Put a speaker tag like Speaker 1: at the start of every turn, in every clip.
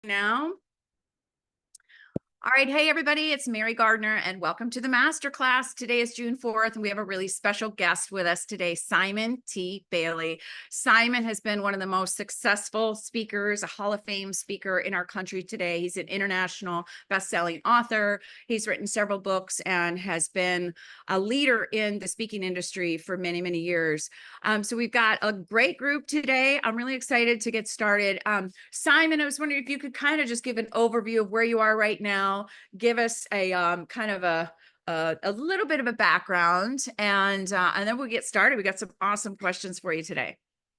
Speaker 1: Now. All right. Hey, everybody. It's Mary Gardner, and welcome to the Masterclass. Today is June 4th, and we have a really special guest with us today, Simon T. Bailey. Simon has been one of the most successful speakers, a Hall of Fame speaker in our country today. He's an international best-selling author. He's written several books and has been a leader in the speaking industry for many, many years. So we've got a great group today. I'm really excited to get started. Simon, I was wondering if you could kind of just give an overview of where you are right now. Give us a kind of a little bit of a background, and then we'll get started. We got some awesome questions for you today.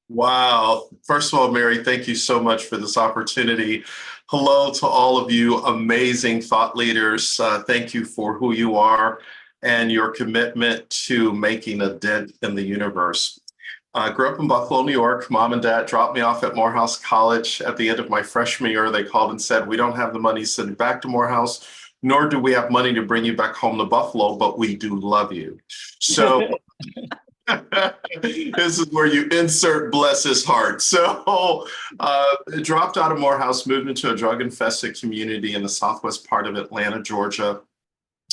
Speaker 2: Wow. First of all, Mary, thank you so much for this opportunity. Hello to all of you amazing thought leaders. Thank you for who you are and your commitment to making a dent in the universe. I grew up in Buffalo, New York. Mom and dad dropped me off at Morehouse College. At the end of my freshman year, they called and said, "We don't have the money to send you back to Morehouse, nor do we have money to bring you back home to Buffalo, but we do love you." So this is where you insert bless his heart. So dropped out of Morehouse, moved into a drug-infested community in the southwest part of Atlanta, Georgia.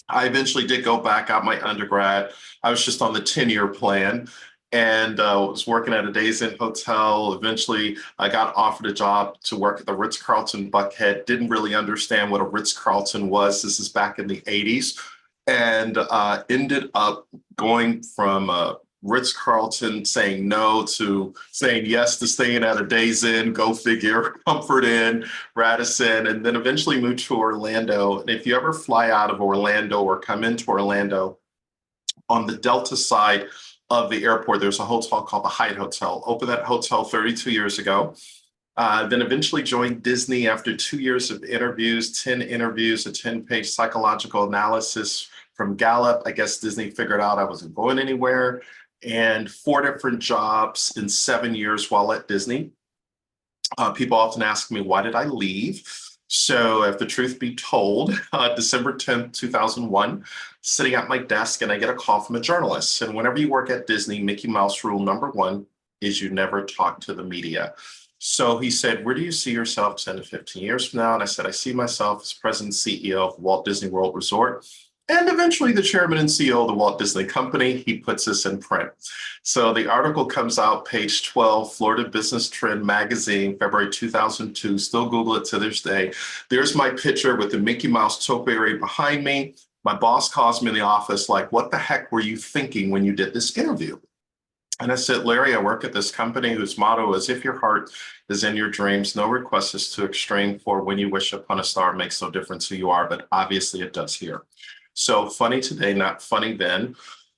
Speaker 2: I eventually did go back out my undergrad. I was just on the 10-year plan and was working at a Days Inn hotel. Eventually, I got offered a job to work at the Ritz-Carlton Buckhead. Didn't really understand what a Ritz-Carlton was. This is back in the 80s. And ended up going from Ritz-Carlton saying no to saying yes to staying at a Days Inn, go figure, Comfort Inn, Radisson, and then eventually moved to Orlando. And if you ever fly out of Orlando or come into Orlando, on the Delta side of the airport, there's a hotel called the Hyatt Hotel. Opened that hotel 32 years ago. Then eventually joined Disney after 2 years of interviews, 10 interviews, a 10-page psychological analysis from Gallup. I guess Disney figured out I wasn't going anywhere, and 4 different jobs in 7 years while at Disney. People often ask me, why did I leave? So if the truth be told, December 10th, 2001, sitting at my desk and I get a call from a journalist. And whenever you work at Disney, Mickey Mouse rule number 1 is you never talk to the media. So he said, where do you see yourself 10 to 15 years from now? And I said, I see myself as president and CEO of Walt Disney World Resort and eventually the chairman and CEO of the Walt Disney Company. He puts this in print. So the article comes out, page 12, Florida Business Trend Magazine, February 2002. Still Google it to this day. There's my picture with the Mickey Mouse topiary behind me. My boss calls me in the office like, what the heck were you thinking when you did this interview? And I said, Larry, I work at this company whose motto is, if your heart is in your dreams, no request is too extreme, for when you wish upon a star, it makes no difference who you are, but obviously it does here. So funny today, not funny then.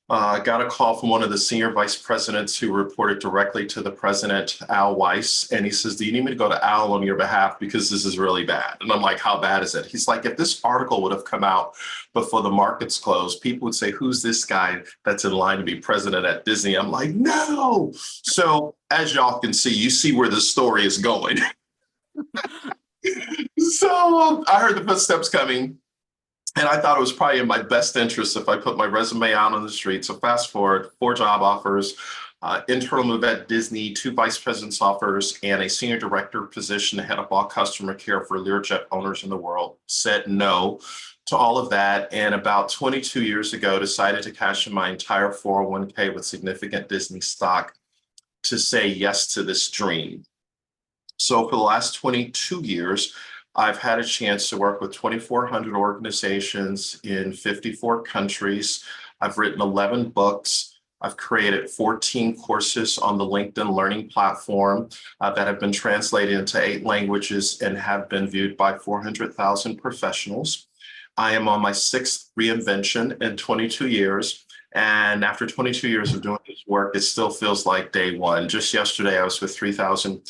Speaker 2: I got a call from one of the senior vice presidents who reported directly to the president, Al Weiss. And he says, do you need me to go to Al on your behalf? Because this is really bad. And I'm like, how bad is it? He's like, if this article would have come out before the markets closed, people would say, who's this guy that's in line to be president at Disney? I'm like, no. So as y'all can see, you see where the story is going. So I heard the footsteps coming. And I thought it was probably in my best interest if I put my resume out on the street. So fast forward, 4 job offers, internal move at Disney, 2 vice president's offers, and a senior director position to head up all customer care for Learjet owners in the world. Said no to all of that. And about 22 years ago, decided to cash in my entire 401k with significant Disney stock to say yes to this dream. So for the last 22 years, I've had a chance to work with 2,400 organizations in 54 countries. I've written 11 books. I've created 14 courses on the LinkedIn Learning platform that have been translated into 8 languages and have been viewed by 400,000 professionals. I am on my 6th reinvention in 22 years. And after 22 years of doing this work, it still feels like day one. Just yesterday, I was with 3,000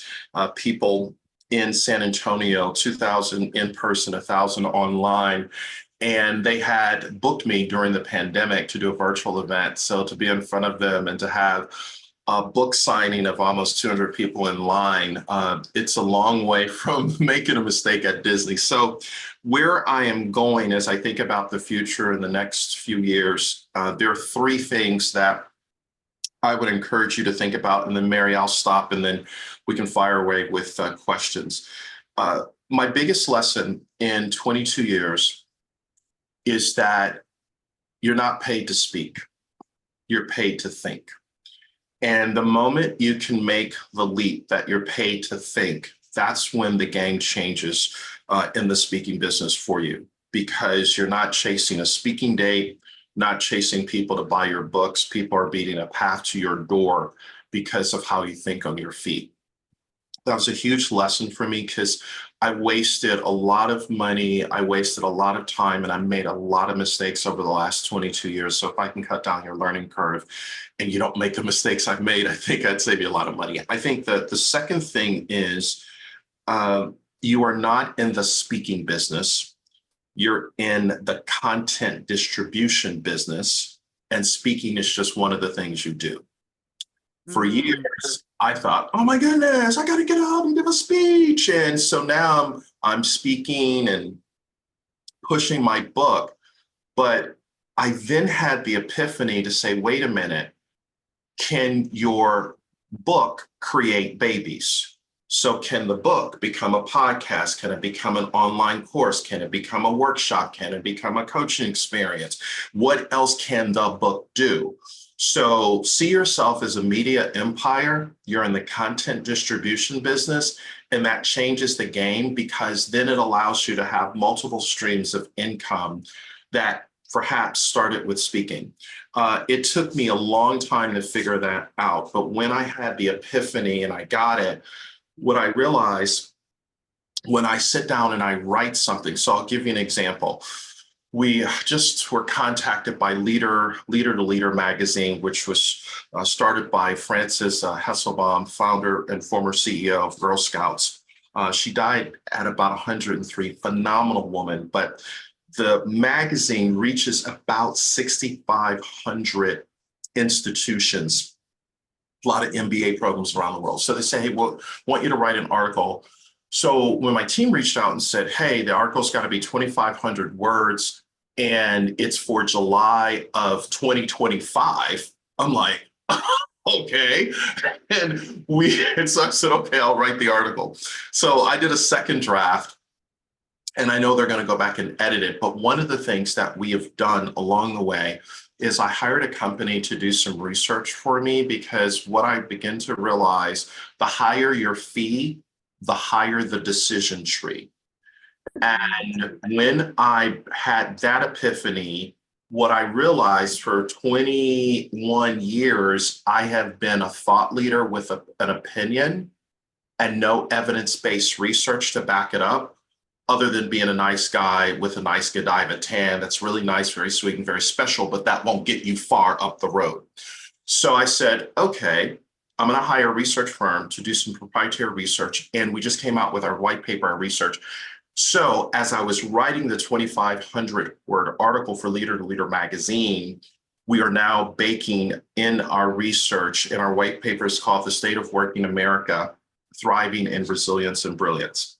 Speaker 2: people in San Antonio, 2,000 in person, 1,000 online. And they had booked me during the pandemic to do a virtual event. So to be in front of them and to have a book signing of almost 200 people in line, it's a long way from making a mistake at Disney. So where I am going as I think about the future in the next few years, there are 3 things that I would encourage you to think about. And then Mary, I'll stop and then we can fire away with questions. my biggest lesson in 22 years is that you're not paid to speak, you're paid to think. And the moment you can make the leap that you're paid to think, that's when the game changes in the speaking business for you, because you're not chasing a speaking date, not chasing people to buy your books. People are beating a path to your door because of how you think on your feet. That was a huge lesson for me because I wasted a lot of money, I wasted a lot of time, and I made a lot of mistakes over the last 22 years. So if I can cut down your learning curve and you don't make the mistakes I've made, I think I'd save you a lot of money. I think that the second thing is you are not in the speaking business. You're in the content distribution business, and speaking is just one of the things you do. For years, I thought, oh my goodness, I got to get out and give a speech. And so now I'm speaking and pushing my book. But I then had the epiphany to say, wait a minute, can your book create babies? So can the book become a podcast? Can it become an online course? Can it become a workshop? Can it become a coaching experience? What else can the book do? So see yourself as a media empire. You're in the content distribution business, and that changes the game because then it allows you to have multiple streams of income that perhaps started with speaking. It took me a long time to figure that out, but when I had the epiphany and I got it, what I realized when I sit down and I write something, so I'll give you an example. We just were contacted by Leader to Leader magazine, which was started by Frances Hesselbaum, founder and former CEO of Girl Scouts. She died at about 103, phenomenal woman, but the magazine reaches about 6,500 institutions, a lot of MBA programs around the world. So they say, hey, well, want you to write an article. So when my team reached out and said, hey, the article's got to be 2,500 words and it's for July of 2025, I'm like, okay. And so I said, okay, I'll write the article. So I did a second draft, and I know they're going to go back and edit it. But one of the things that we have done along the way is I hired a company to do some research for me, because what I begin to realize, the higher your fee, the higher the decision tree. And when I had that epiphany, what I realized, for 21 years, I have been a thought leader with an opinion and no evidence-based research to back it up, other than being a nice guy with a nice Godiva tan that's really nice, very sweet, and very special, but that won't get you far up the road. So I said, okay, I'm going to hire a research firm to do some proprietary research. And we just came out with our white paper, our research. So as I was writing the 2,500 word article for Leader to Leader magazine, we are now baking in our research, and our white paper is called The State of Working America, Thriving in Resilience and Brilliance.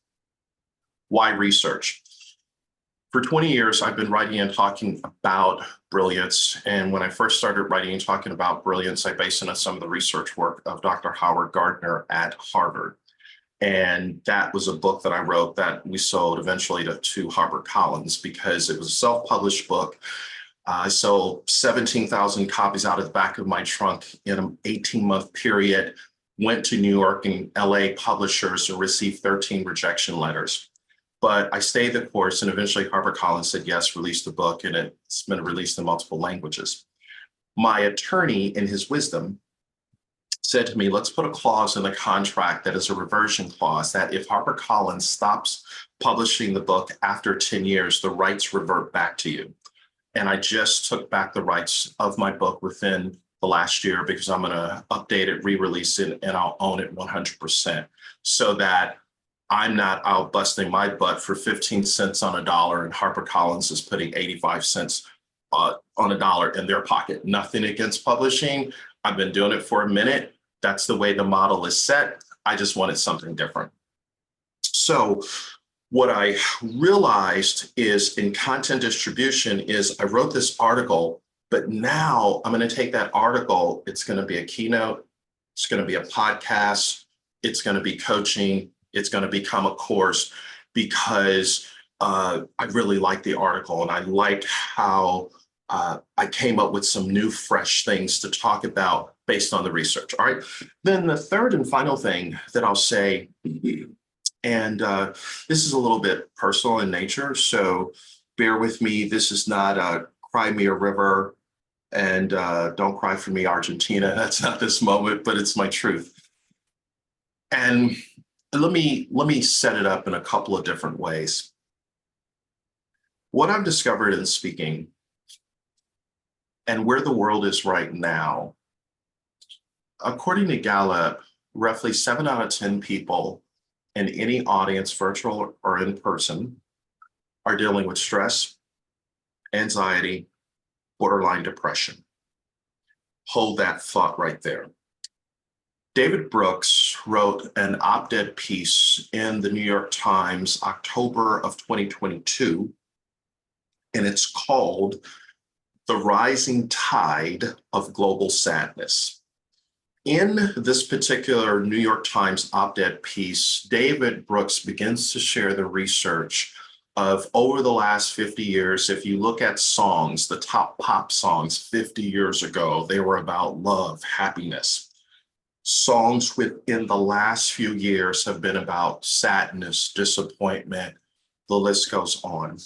Speaker 2: Why research? For 20 years, I've been writing and talking about brilliance. And when I first started writing and talking about brilliance, I based it on some of the research work of Dr. Gardner at Harvard. And that was a book that I wrote that we sold eventually to HarperCollins, because it was a self-published book. I sold 17,000 copies out of the back of my trunk in an 18-month period, went to New York and LA publishers and received 13 rejection letters. But I stayed the course, and eventually HarperCollins said, yes, release the book, and it's been released in multiple languages. My attorney, in his wisdom, said to me, let's put a clause in the contract that is a reversion clause, that if HarperCollins stops publishing the book after 10 years, the rights revert back to you. And I just took back the rights of my book within the last year, because I'm going to update it, re-release it, and I'll own it 100%, so that I'm not out busting my butt for 15 cents on a dollar, and HarperCollins is putting 85 cents on a dollar in their pocket. Nothing against publishing. I've been doing it for a minute. That's the way the model is set. I just wanted something different. So what I realized is, in content distribution, is I wrote this article, but now I'm going to take that article. It's going to be a keynote. It's going to be a podcast. It's going to be coaching. It's going to become a course. because I really liked the article and I liked how I came up with some new, fresh things to talk about based on the research. All right. Then the third and final thing that I'll say, and this is a little bit personal in nature, so bear with me. This is not a cry me a river and don't cry for me, Argentina. That's not this moment, but it's my truth. And let me set it up in a couple of different ways. What I've discovered in speaking and where the world is right now, according to Gallup, roughly 7 out of 10 people in any audience, virtual or in person, are dealing with stress, anxiety, borderline depression. Hold that thought right there. David Brooks wrote an op-ed piece in the New York Times, October of 2022, and it's called The Rising Tide of Global Sadness. In this particular New York Times op-ed piece, David Brooks begins to share the research of over the last 50 years. If you look at songs, the top pop songs 50 years ago, they were about love, happiness. Songs within the last few years have been about sadness, disappointment, the list goes on.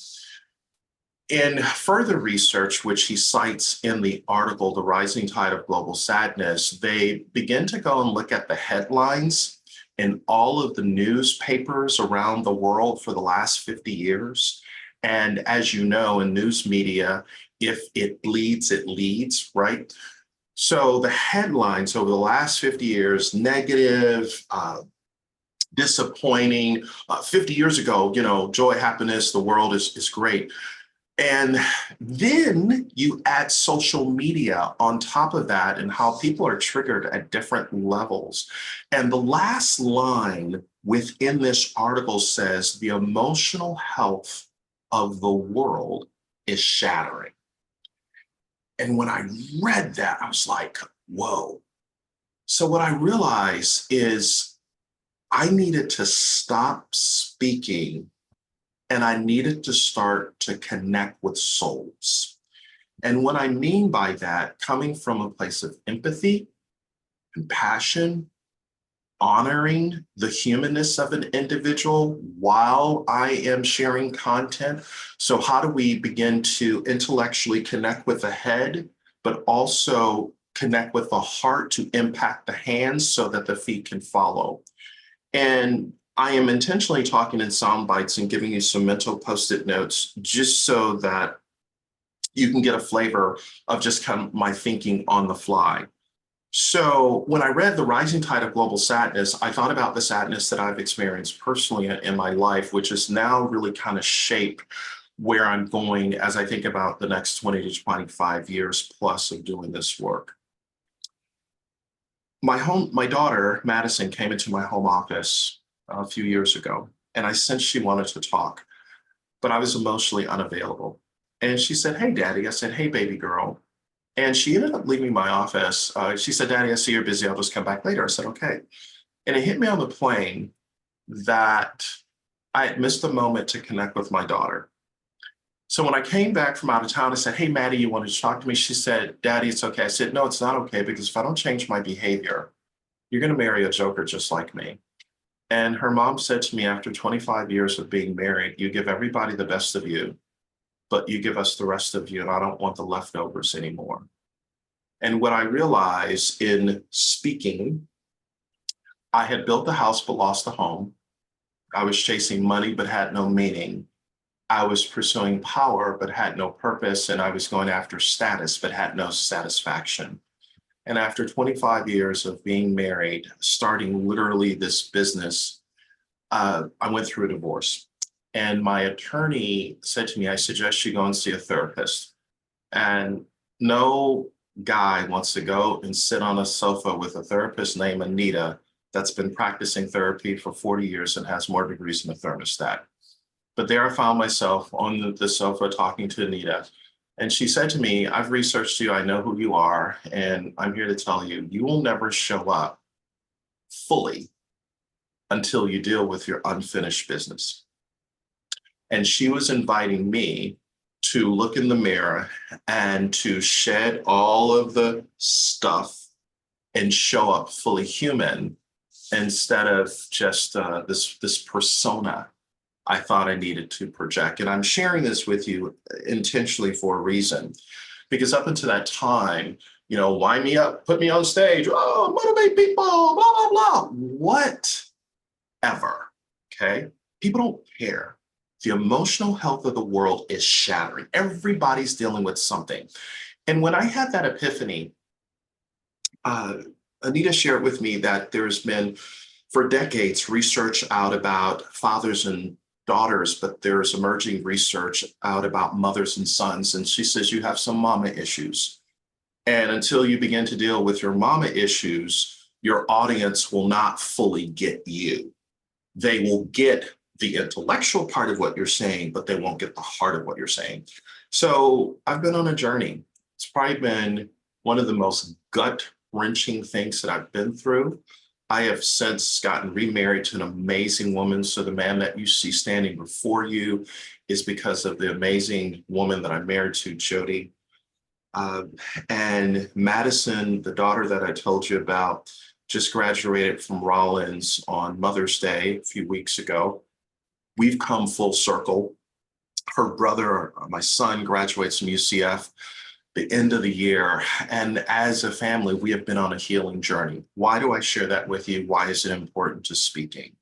Speaker 2: In further research, which he cites in the article, The Rising Tide of Global Sadness, they begin to go and look at the headlines in all of the newspapers around the world for the last 50 years. And as you know, in news media, if it bleeds, it leads, right? So the headlines over the last 50 years, negative, disappointing. 50 years ago, joy, happiness, the world is great. And then you add social media on top of that and how people are triggered at different levels. And the last line within this article says the emotional health of the world is shattering. And when I read that, I was like, whoa. So what I realized is I needed to stop speaking and I needed to start to connect with souls. And what I mean by that, coming from a place of empathy, compassion, honoring the humanness of an individual while I am sharing content. So how do we begin to intellectually connect with the head, but also connect with the heart to impact the hands so that the feet can follow? And I am intentionally talking in sound bites and giving you some mental post-it notes just so that you can get a flavor of just kind of my thinking on the fly. So when I read The Rising Tide of Global Sadness, I thought about the sadness that I've experienced personally in my life, which is now really kind of shaped where I'm going as I think about the next 20 to 25 years plus of doing this work. My daughter, Madison, came into my home office a few years ago, and I sensed she wanted to talk, but I was emotionally unavailable. And she said, "Hey, Daddy." I said, "Hey, baby girl." And she ended up leaving my office. She said, "Daddy, I see you're busy. I'll just come back later." I said, "Okay." And it hit me on the plane that I had missed the moment to connect with my daughter. So when I came back from out of town, I said, "Hey, Maddie, you wanted to talk to me?" She said, "Daddy, it's okay." I said, "No, it's not okay, because if I don't change my behavior, you're going to marry a joker just like me." And her mom said to me, after 25 years of being married, "You give everybody the best of you, but you give us the rest of you, and I don't want the leftovers anymore." And what I realized in speaking, I had built the house but lost the home. I was chasing money but had no meaning. I was pursuing power but had no purpose, and I was going after status but had no satisfaction. And after 25 years of being married, starting literally this business, I went through a divorce. And my attorney said to me, "I suggest you go and see a therapist." And no guy wants to go and sit on a sofa with a therapist named Anita that's been practicing therapy for 40 years and has more degrees than a thermostat. But there I found myself on the sofa talking to Anita. And she said to me, "I've researched you, I know who you are, and I'm here to tell you, you will never show up fully until you deal with your unfinished business." And she was inviting me to look in the mirror and to shed all of the stuff and show up fully human instead of just this persona I thought I needed to project. And I'm sharing this with you intentionally for a reason, because up until that time, wind me up, put me on stage, oh, motivate people, blah, blah, blah, whatever, okay? People don't care. The emotional health of the world is shattering. Everybody's dealing with something. And when I had that epiphany, Anita shared with me that there's been, for decades, research out about fathers and daughters, but there's emerging research out about mothers and sons. And she says, you have some mama issues. And until you begin to deal with your mama issues, your audience will not fully get you. They will get the intellectual part of what you're saying, but they won't get the heart of what you're saying. So I've been on a journey. It's probably been one of the most gut-wrenching things that I've been through. I have since gotten remarried to an amazing woman. So the man that you see standing before you is because of the amazing woman that I'm married to, Jody. And Madison, the daughter that I told you about, just graduated from Rollins on Mother's Day a few weeks ago. We've come full circle. Her brother, my son, graduates from UCF the end of the year. And as a family, we have been on a healing journey. Why do I share that with you? Why is it important to speaking?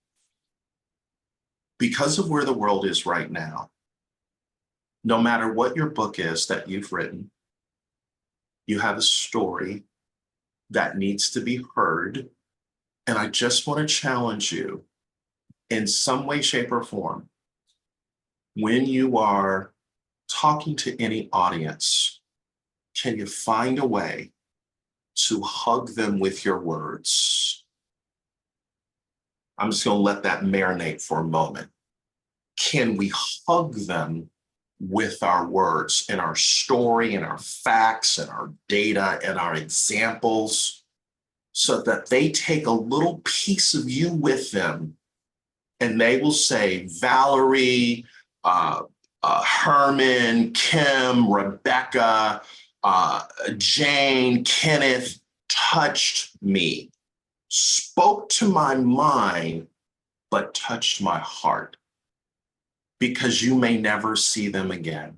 Speaker 2: Because of where the world is right now, no matter what your book is that you've written, you have a story that needs to be heard. And I just want to challenge you in some way, shape, or form. When you are talking to any audience, can you find a way to hug them with your words? I'm just going to let that marinate for a moment. Can we hug them with our words and our story and our facts and our data and our examples so that they take a little piece of you with them and they will say, Valerie, Herman, Kim, Rebecca, Jane, Kenneth touched me, spoke to my mind, but touched my heart. Because you may never see them again.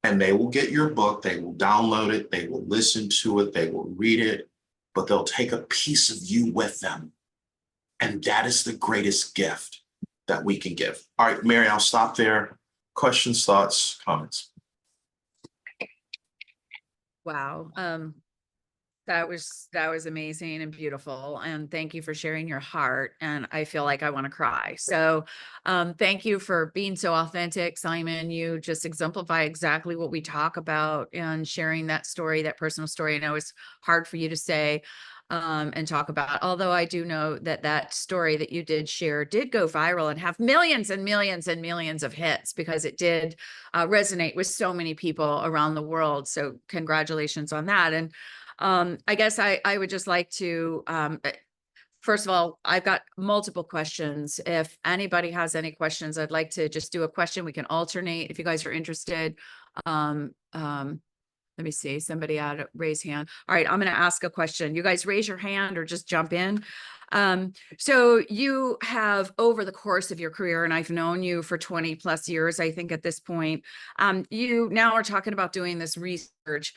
Speaker 2: And they will get your book, they will download it, they will listen to it, they will read it, but they'll take a piece of you with them. And that is the greatest gift that we can give. All right, Mary, I'll stop there. Questions, thoughts, comments?
Speaker 1: Wow. That was amazing and beautiful. And thank you for sharing your heart. And I feel like I want to cry. So thank you for being so authentic, Simon. You just exemplify exactly what we talk about and sharing that story, that personal story. I know it's hard for you to say and talk about, although I do know that that story that you did share did go viral and have millions and millions and millions of hits because it did resonate with so many people around the world. So congratulations on that. And I guess I would just like to, first of all, I've got multiple questions. If anybody has any questions, I'd like to just do a question. We can alternate if you guys are interested. Let me see, somebody had a raise hand. All right, I'm going to ask a question. You guys raise your hand or just jump in. So you have, over the course of your career, and I've known you for 20 plus years, I think at this point, you now are talking about doing this research,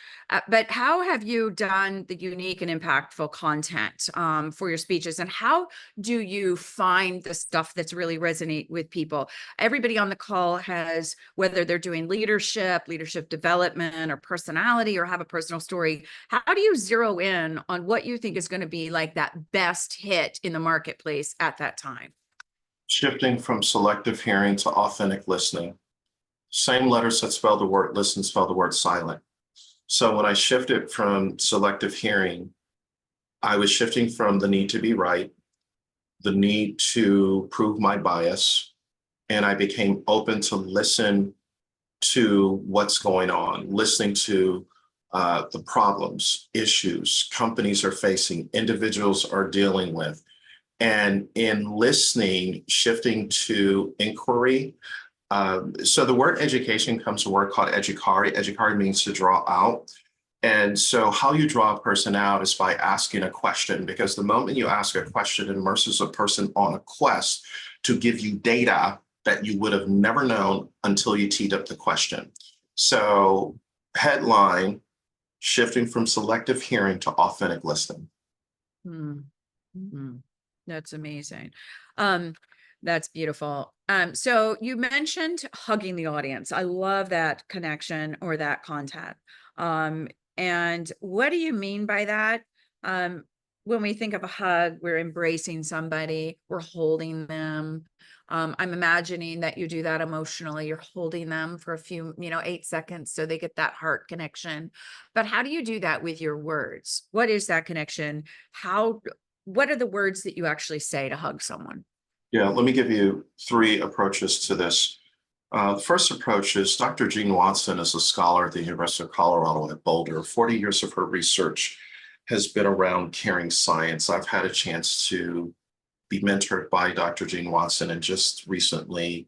Speaker 1: but how have you done the unique and impactful content for your speeches? And how do you find the stuff that's really resonate with people? Everybody on the call has, whether they're doing leadership development, or personality, or have a personal story, how do you zero in on what you think is going to be like that best hit in the marketplace at that time?
Speaker 2: Shifting from selective hearing to authentic listening. Same letters that spell the word listen spell the word silent. So when I shifted from selective hearing, I was shifting from the need to be right, the need to prove my bias, and I became open to listen to what's going on, listening to the problems, issues companies are facing, individuals are dealing with. And in listening, shifting to inquiry, So the word education comes from a word called educare. Educare means to draw out. And so how you draw a person out is by asking a question, because the moment you ask a question, it immerses a person on a quest to give you data that you would have never known until you teed up the question. So headline, shifting from selective hearing to authentic listening.
Speaker 1: Mm-hmm. That's amazing. That's beautiful. So you mentioned hugging the audience. I love that connection or that contact. And what do you mean by that? When we think of a hug, we're embracing somebody, we're holding them. I'm imagining that you do that emotionally. You're holding them for a few, 8 seconds so they get that heart connection. But how do you do that with your words? What is that connection? What are the words that you actually say to hug someone?
Speaker 2: Yeah, let me give you 3 approaches to this. The first approach is Dr. Jean Watson is a scholar at the University of Colorado at Boulder. 40 years of her research has been around caring science. I've had a chance to be mentored by Dr. Jean Watson and just recently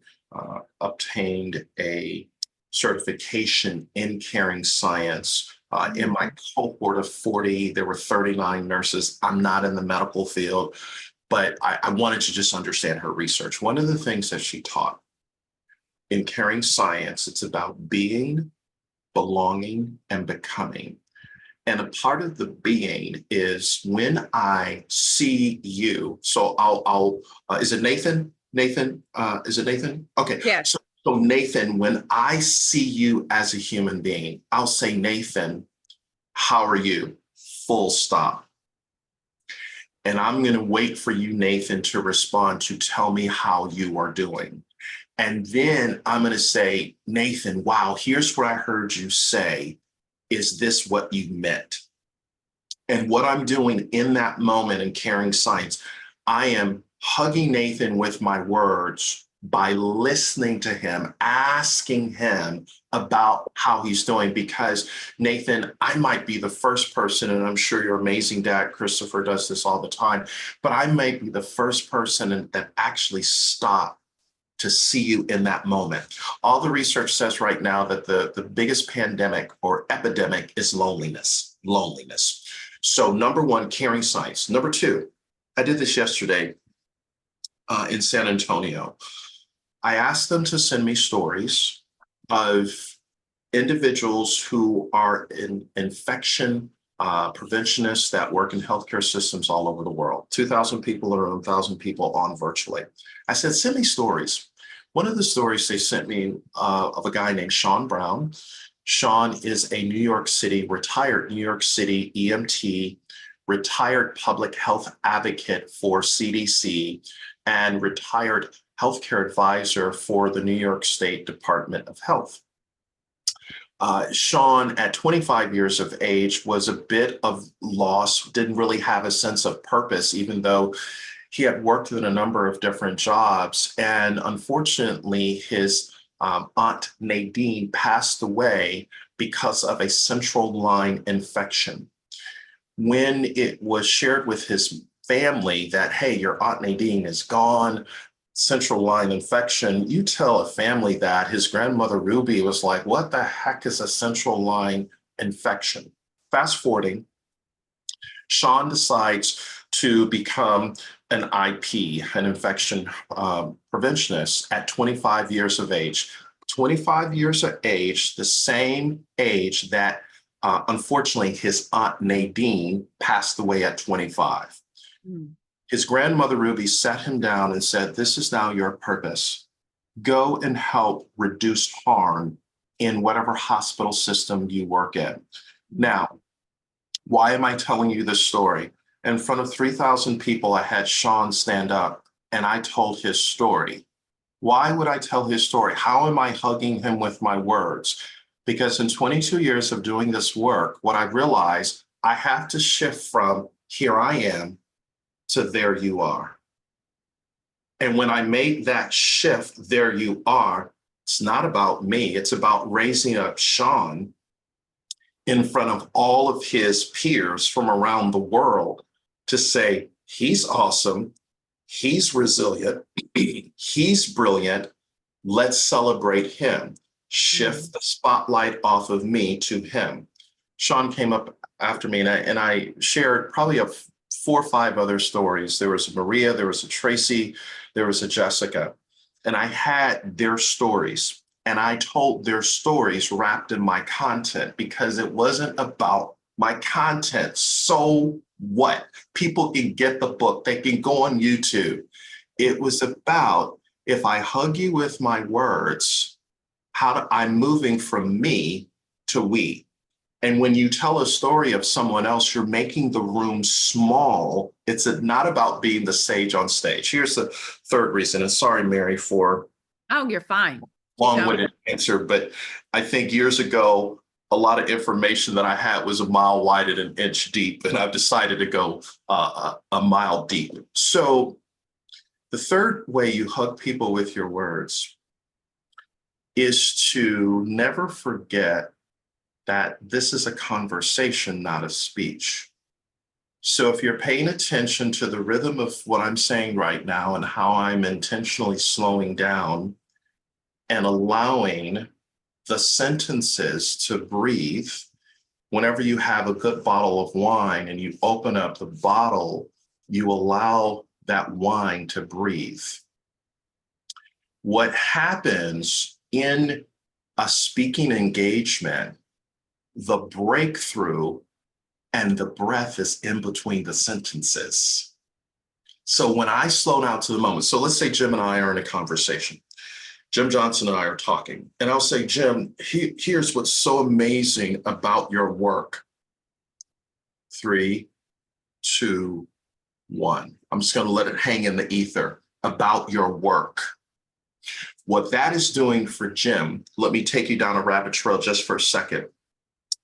Speaker 2: obtained a certification in caring science. In my cohort of 40, there were 39 nurses. I'm not in the medical field, but I wanted to just understand her research. One of the things that she taught in caring science, it's about being, belonging, and becoming. And a part of the being is when I see you. So is it Nathan? Nathan, is it Nathan? Okay.
Speaker 1: Yes.
Speaker 2: So Nathan, when I see you as a human being, I'll say, Nathan, how are you? Full stop. And I'm going to wait for you, Nathan, to respond to tell me how you are doing. And then I'm going to say, Nathan, wow, here's what I heard you say. Is this what you meant? And what I'm doing in that moment in caring science, I am hugging Nathan with my words by listening to him, asking him about how he's doing. Because Nathan, I might be the first person, and I'm sure your amazing dad, Christopher, does this all the time, but I may be the first person that actually stopped to see you in that moment. All the research says right now that the biggest pandemic or epidemic is loneliness. So number 1, caring science. Number 2, I did this yesterday in San Antonio. I asked them to send me stories of individuals who are in infection preventionists that work in healthcare systems all over the world. 2,000 people or 1,000 people on virtually. I said, send me stories. One of the stories they sent me of a guy named Sean Brown. Sean is a retired New York City EMT, retired public health advocate for CDC, and retired healthcare advisor for the New York State Department of Health. Sean, at 25 years of age, was a bit of loss, didn't really have a sense of purpose, even though he had worked in a number of different jobs. And unfortunately, his Aunt Nadine passed away because of a central line infection. When it was shared with his family that, hey, your Aunt Nadine is gone, central line infection, you tell a family that, his grandmother Ruby was like, what the heck is a central line infection? Fast forwarding, Sean decides to become an IP, an infection preventionist, at 25 years of age. 25 years of age, the same age that unfortunately his Aunt Nadine passed away at 25. His grandmother Ruby sat him down and said, this is now your purpose. Go and help reduce harm in whatever hospital system you work in. Now, why am I telling you this story? In front of 3,000 people, I had Sean stand up and I told his story. Why would I tell his story? How am I hugging him with my words? Because in 22 years of doing this work, what I realized, I have to shift from here I am to there you are. And when I made that shift, there you are, it's not about me. It's about raising up Sean in front of all of his peers from around the world to say, he's awesome, he's resilient, he's brilliant, Let's celebrate him. Shift the spotlight off of me to him. Sean came up after me, and I shared probably 4 or 5 other stories. There was a Maria, there was a Tracy, there was a Jessica, and I had their stories. And I told their stories wrapped in my content because it wasn't about my content. So what? People can get the book, they can go on YouTube. It was about, if I hug you with my words, I'm moving from me to we. And when you tell a story of someone else, you're making the room small. It's not about being the sage on stage. Here's the third reason. And sorry, Mary, for
Speaker 1: Oh, you're fine.
Speaker 2: long-winded answer, but I think years ago, a lot of information that I had was a mile wide and an inch deep, and I've decided to go a mile deep. So the third way you hug people with your words is to never forget that this is a conversation, not a speech. So if you're paying attention to the rhythm of what I'm saying right now and how I'm intentionally slowing down and allowing the sentences to breathe, whenever you have a good bottle of wine and you open up the bottle, you allow that wine to breathe. What happens in a speaking engagement, the breakthrough and the breath is in between the sentences. So when I slow down to the moment, so let's say Jim and I are in a conversation. Jim Johnson and I are talking, and I'll say, Jim, here's what's so amazing about your work. 3, 2, 1. I'm just going to let it hang in the ether about your work. What that is doing for Jim, let me take you down a rabbit trail just for a second.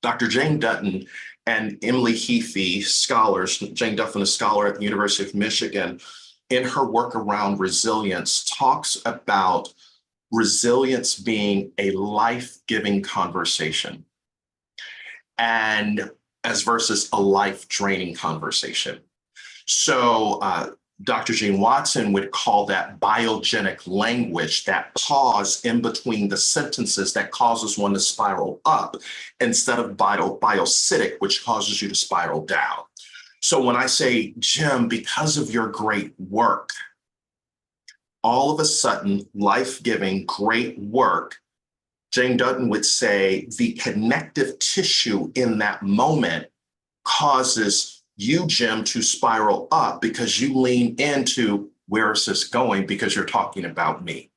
Speaker 2: Dr. Jane Dutton and Emily Heafy, scholars, Jane Dutton, a scholar at the University of Michigan, in her work around resilience, talks about resilience being a life-giving conversation, and as versus a life-draining conversation. So Dr. Gene Watson would call that biogenic language, that pause in between the sentences that causes one to spiral up, instead of biocytic, which causes you to spiral down. So when I say, Jim, because of your great work, all of a sudden, life-giving, great work, Jane Dutton would say the connective tissue in that moment causes you, Jim, to spiral up because you lean into where is this going because you're talking about me.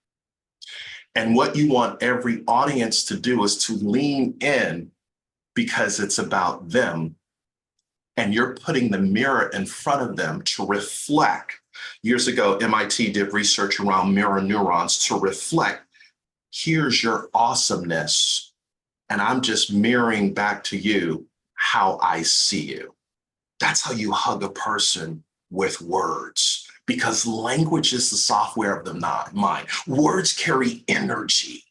Speaker 2: And what you want every audience to do is to lean in because it's about them. And you're putting the mirror in front of them to reflect. Years ago, MIT did research around mirror neurons to reflect. Here's your awesomeness. And I'm just mirroring back to you how I see you. That's how you hug a person with words, because language is the software of the mind. Words carry energy.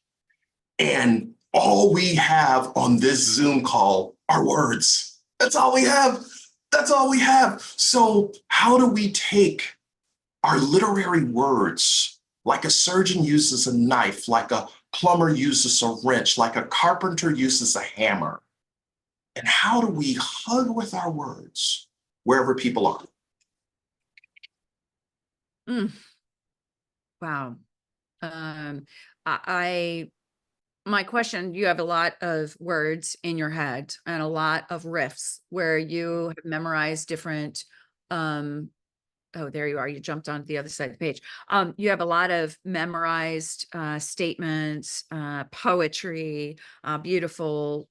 Speaker 2: And all we have on this Zoom call are words. That's all we have. That's all we have. So how do we take our literary words, like a surgeon uses a knife, like a plumber uses a wrench, like a carpenter uses a hammer, and how do we hug with our words wherever people are?
Speaker 1: Wow. My question, you have a lot of words in your head and a lot of riffs where you have memorized different, oh, there you are. You jumped onto the other side of the page. You have a lot of memorized statements, poetry, beautiful,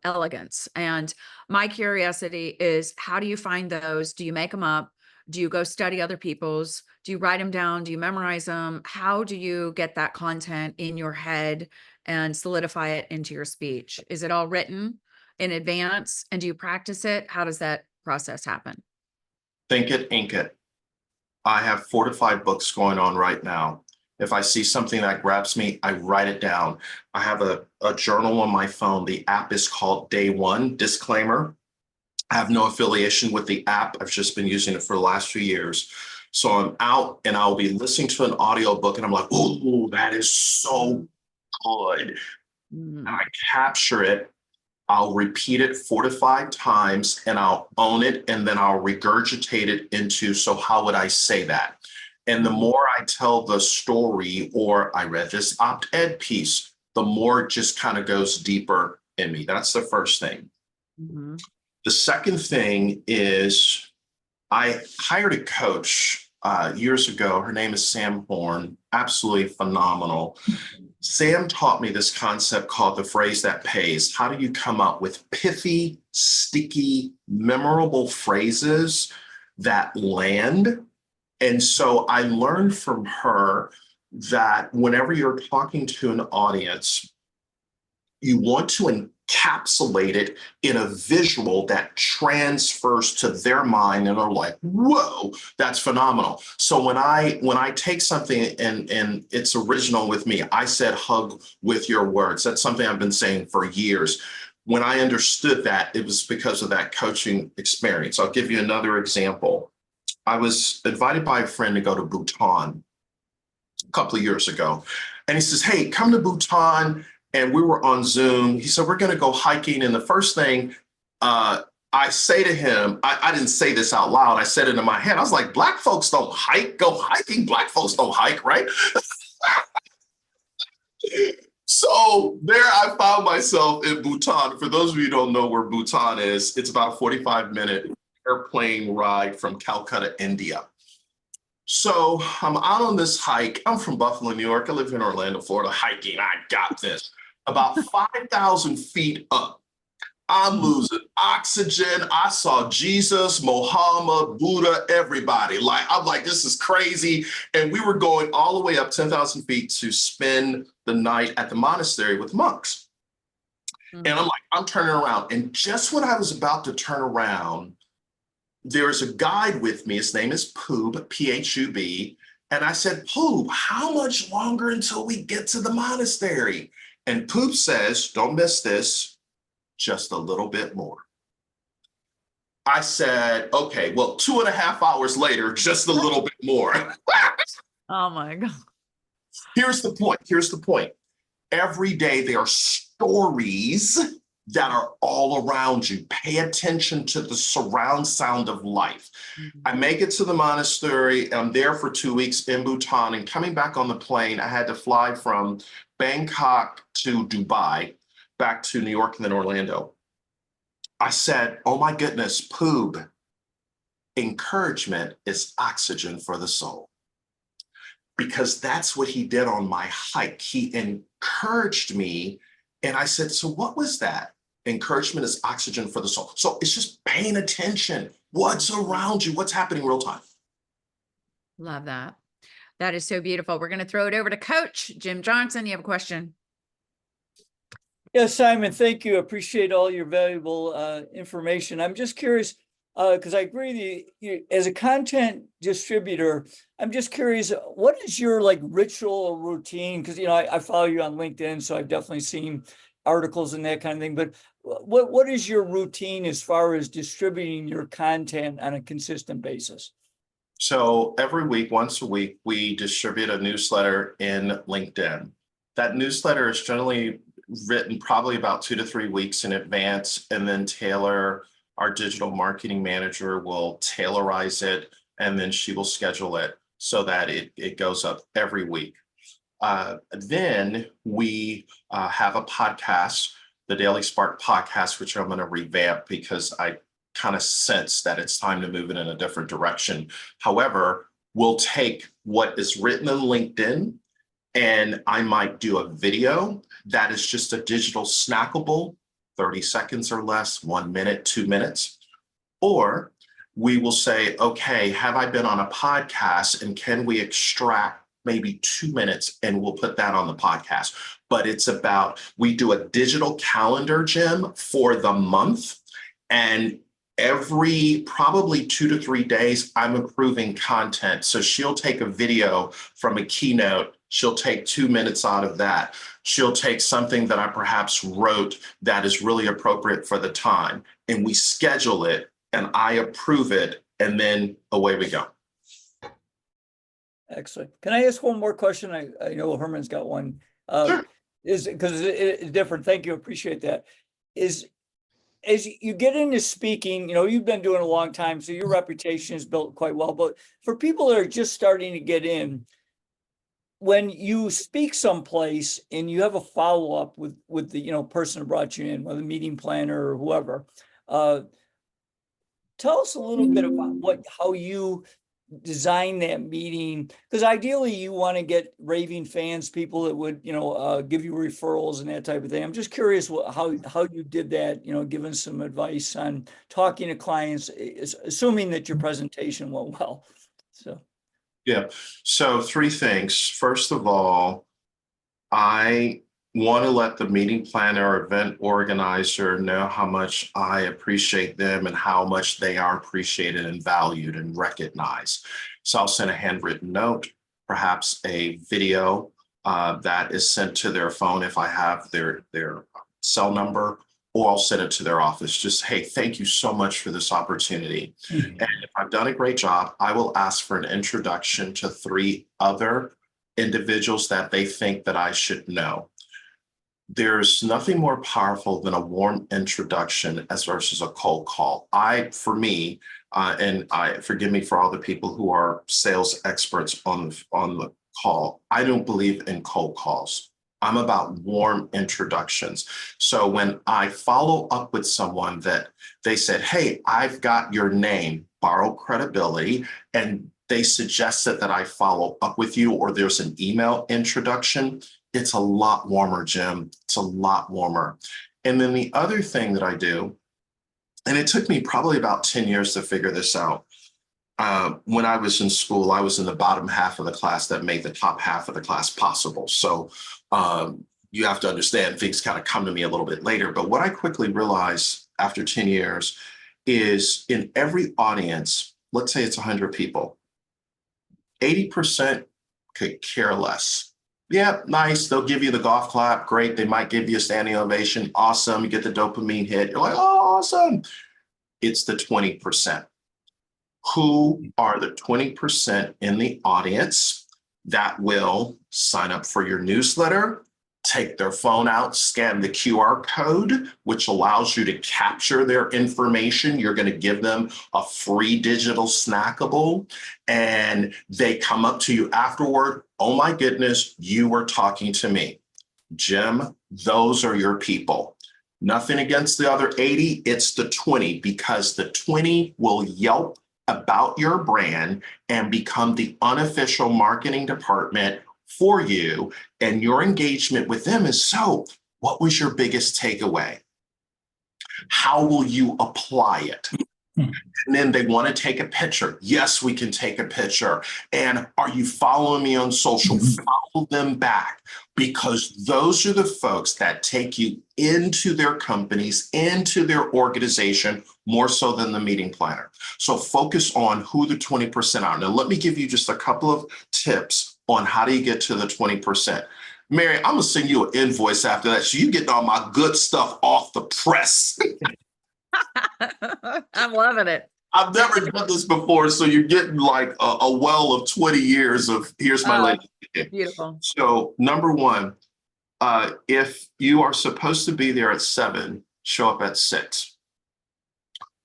Speaker 1: elegance. And my curiosity is, how do you find those? Do you make them up? Do you go study other people's? Do you write them down? Do you memorize them? How do you get that content in your head and solidify it into your speech? Is it all written in advance? And do you practice it? How does that process happen?
Speaker 2: Think it, ink it. I have 4 to 5 books going on right now. If I see something that grabs me, I write it down. I have a journal on my phone. The app is called Day One. Disclaimer, I have no affiliation with the app. I've just been using it for the last few years. So I'm out and I'll be listening to an audiobook and I'm like, oh, that is so good.
Speaker 1: Mm.
Speaker 2: I capture it. I'll repeat it 4 to 5 times and I'll own it. And then I'll regurgitate it into, so how would I say that? And the more I tell the story, or I read this op-ed piece, the more it just kind of goes deeper in me. That's the first thing.
Speaker 1: Mm-hmm.
Speaker 2: The second thing is I hired a coach years ago. Her name is Sam Horn, absolutely phenomenal. Sam taught me this concept called the phrase that pays. How do you come up with pithy, sticky, memorable phrases that land? And so I learned from her that whenever you're talking to an audience, you want to encapsulate it in a visual that transfers to their mind and are like, whoa, that's phenomenal. So when I take something and it's original with me, I said hug with your words. That's something I've been saying for years. When I understood that, it was because of that coaching experience. I'll give you another example. I was invited by a friend to go to Bhutan a couple of years ago. And he says, hey, come to Bhutan. And we were on Zoom. He said, we're going to go hiking. And the first thing I say to him, I didn't say this out loud. I said it in my head. I was like, Black folks don't hike, go hiking. Black folks don't hike, right? So there I found myself in Bhutan. For those of you who don't know where Bhutan is, it's about a 45-minute airplane ride from Calcutta, India. So I'm out on this hike. I'm from Buffalo, New York. I live in Orlando, Florida, hiking. I got this. About 5,000 feet up, I'm losing oxygen. I saw Jesus, Mohammed, Buddha, everybody. I'm like, this is crazy. And we were going all the way up 10,000 feet to spend the night at the monastery with monks. And I'm like, I'm turning around. And just when I was about to turn around, there's a guide with me. His name is Poob, P-H-U-B. And I said, Poob, how much longer until we get to the monastery? And Poob says, don't miss this, just a little bit more. I said, okay, well, 2.5 hours later, just a little bit more.
Speaker 1: Oh my God.
Speaker 2: Here's the point. Here's the point. Every day there are stories that are all around you. Pay attention to the surround sound of life. I make it to the monastery, and I'm there for 2 weeks in Bhutan, and coming back on the plane, I had to fly from Bangkok to Dubai, back to New York and then Orlando. I said, oh my goodness, Poob, encouragement is oxygen for the soul. Because that's what he did on my hike. He encouraged me. And I said, so what was that? Encouragement is oxygen for the soul. So it's just paying attention. What's around you? What's happening real time?
Speaker 1: Love that. That is so beautiful. We're going to throw it over to Coach Jim Johnson. You have a question?
Speaker 3: Yes, Simon, thank you. Appreciate all your valuable information. I'm just curious, because I agree with you, as a content distributor, I'm just curious, what is your ritual or routine? Because, I follow you on LinkedIn, so I've definitely seen articles and that kind of thing. But what is your routine as far as distributing your content on a consistent basis?
Speaker 2: So every week, once a week, we distribute a newsletter in LinkedIn. That newsletter is generally written probably about 2 to 3 weeks in advance, and then Taylor, our digital marketing manager, will tailorize it, and then she will schedule it so that it goes up every week. Then we have a podcast, the Daily Spark podcast, which I'm going to revamp because I kind of sense that it's time to move it in a different direction. However, we'll take what is written in LinkedIn, and I might do a video that is just a digital snackable, 30 seconds or less, 1 minute, 2 minutes. Or we will say, okay, have I been on a podcast, and can we extract maybe 2 minutes, and we'll put that on the podcast. But it's about, we do a digital calendar, Jim, for the month. And every probably 2 to 3 days, I'm improving content. So she'll take a video from a keynote. She'll take 2 minutes out of that. She'll take something that I perhaps wrote that is really appropriate for the time, and we schedule it, and I approve it, and then away we go.
Speaker 3: Excellent. Can I ask one more question? I know Herman's got one.
Speaker 2: Sure.
Speaker 3: Is because it's different. Thank you. Appreciate that. Is as you get into speaking, you've been doing it a long time, so your reputation is built quite well. But for people that are just starting to get in, when you speak someplace and you have a follow-up with the person who brought you in, whether the meeting planner or whoever, tell us a little bit about how you design that meeting, because ideally you want to get raving fans, people that would give you referrals and that type of thing. I'm just curious how you did that, giving some advice on talking to clients, assuming that your presentation went well.
Speaker 2: Yeah. So 3 things. First of all, I want to let the meeting planner or event organizer know how much I appreciate them and how much they are appreciated and valued and recognized. So I'll send a handwritten note, perhaps a video that is sent to their phone if I have their cell number, or I'll send it to their office. Just, hey, thank you so much for this opportunity. And if I've done a great job, I will ask for an introduction to 3 other individuals that they think that I should know. There's nothing more powerful than a warm introduction as versus a cold call. For me, forgive me for all the people who are sales experts on the call, I don't believe in cold calls. I'm about warm introductions. So when I follow up with someone that they said, hey, I've got your name, borrow credibility, and they suggested that I follow up with you, or there's an email introduction, it's a lot warmer, Jim. It's a lot warmer. And then the other thing that I do, and it took me probably about 10 years to figure this out. When I was in school, I was in the bottom half of the class that made the top half of the class possible. So you have to understand things kind of come to me a little bit later. But what I quickly realized after 10 years is in every audience, let's say it's 100 people, 80% could care less. Yeah, nice. They'll give you the golf clap. Great. They might give you a standing ovation. Awesome. You get the dopamine hit. You're like, oh, awesome. It's the 20%. Who are the 20% in the audience that will sign up for your newsletter, take their phone out, scan the QR code, which allows you to capture their information. You're going to give them a free digital snackable, and they come up to you afterward. Oh my goodness, you were talking to me. Jim, those are your people. Nothing against the other 80, it's the 20, because the 20 will Yelp about your brand and become the unofficial marketing department for you. And your engagement with them is, so what was your biggest takeaway? How will you apply it? And then they want to take a picture. Yes, we can take a picture. And are you following me on social? Follow them back, because those are the folks that take you into their companies, into their organization, more so than the meeting planner. So focus on who the 20% are. Now, let me give you just a couple of tips on how do you get to the 20%. Mary, I'm going to send you an invoice after that, so you get all my good stuff off the press.
Speaker 1: I'm loving it.
Speaker 2: I've never done this before, so you're getting like a well of 20 years of here's my latest.
Speaker 1: Beautiful.
Speaker 2: So number 1, if you are supposed to be there at 7, show up at 6.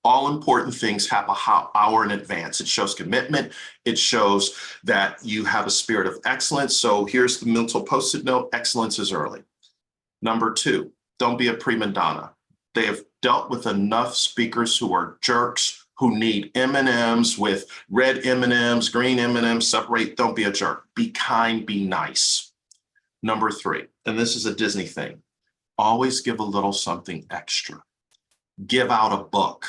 Speaker 2: All important things happen an hour in advance. It shows commitment. It shows that you have a spirit of excellence. So here's the mental post-it note: excellence is early. Number 2, don't be a prima donna. They have dealt with enough speakers who are jerks, who need M&Ms with red M&Ms, green M&Ms, separate. Don't be a jerk. Be kind, be nice. Number 3, and this is a Disney thing, always give a little something extra. Give out a book,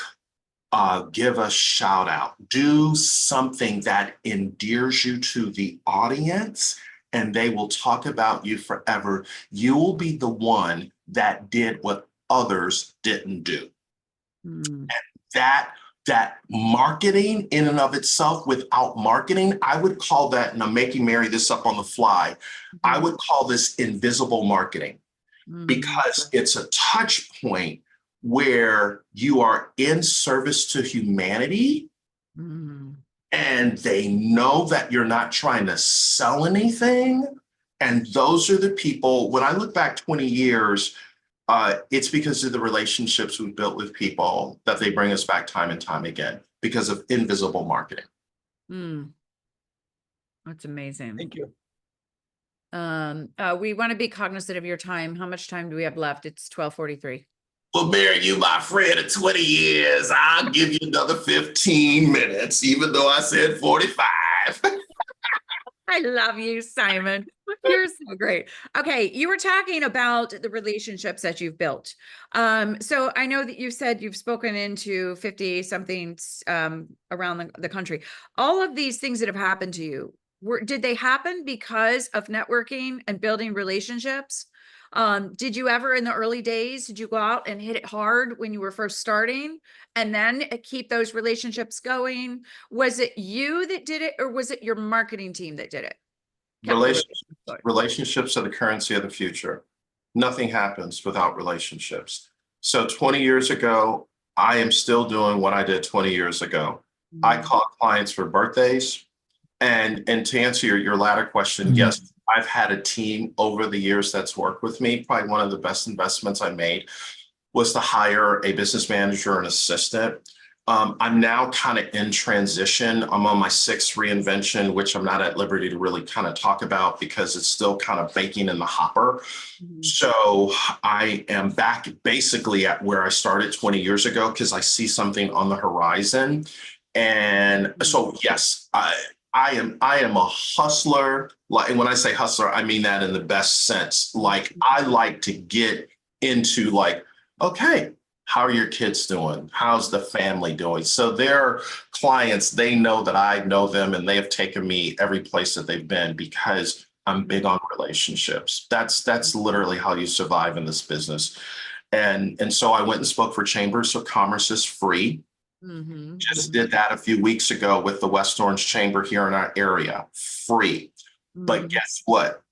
Speaker 2: give a shout out, do something that endears you to the audience, and they will talk about you forever. You will be the one that did what others didn't do. And that marketing in and of itself, without marketing, I would call that, and I'm making Mary this up on the fly, I would call this invisible marketing, because it's a touch point where you are in service to humanity, and they know that you're not trying to sell anything. And those are the people, when I look back 20 years, it's because of the relationships we've built with people that they bring us back time and time again because of invisible marketing.
Speaker 1: That's amazing.
Speaker 3: Thank you.
Speaker 1: We want to be cognizant of your time. How much time do we have left? It's 12:43.
Speaker 2: Well, Mary, you my friend of 20 years. I'll give you another 15 minutes, even though I said 45.
Speaker 1: I love you, Simon. You're so great. Okay, you were talking about the relationships that you've built. So I know that you said you've spoken into 50 something around the country. All of these things that have happened to you, did they happen because of networking and building relationships? Did you ever in the early days, did you go out and hit it hard when you were first starting and then keep those relationships going? Was it you that did it, or was it your marketing team that did it?
Speaker 2: Relationships are the currency of the future. Nothing happens without relationships. So 20 years ago, I am still doing what I did 20 years ago. I call clients for birthdays. And to answer your latter question, yes, I've had a team over the years that's worked with me. Probably one of the best investments I made was to hire a business manager and assistant. I'm now kind of in transition. I'm on my 6th reinvention, which I'm not at liberty to really kind of talk about because it's still kind of baking in the hopper. So I am back basically at where I started 20 years ago because I see something on the horizon. And so, yes, I am a hustler. Like, and when I say hustler, I mean that in the best sense. Like, I like to get into like, okay, how are your kids doing? How's the family doing? So their clients, they know that I know them and they have taken me every place that they've been because I'm big on relationships. That's literally how you survive in this business. And so I went and spoke for Chambers of Commerce's free. Just did that a few weeks ago with the West Orange Chamber here in our area, free. But guess what?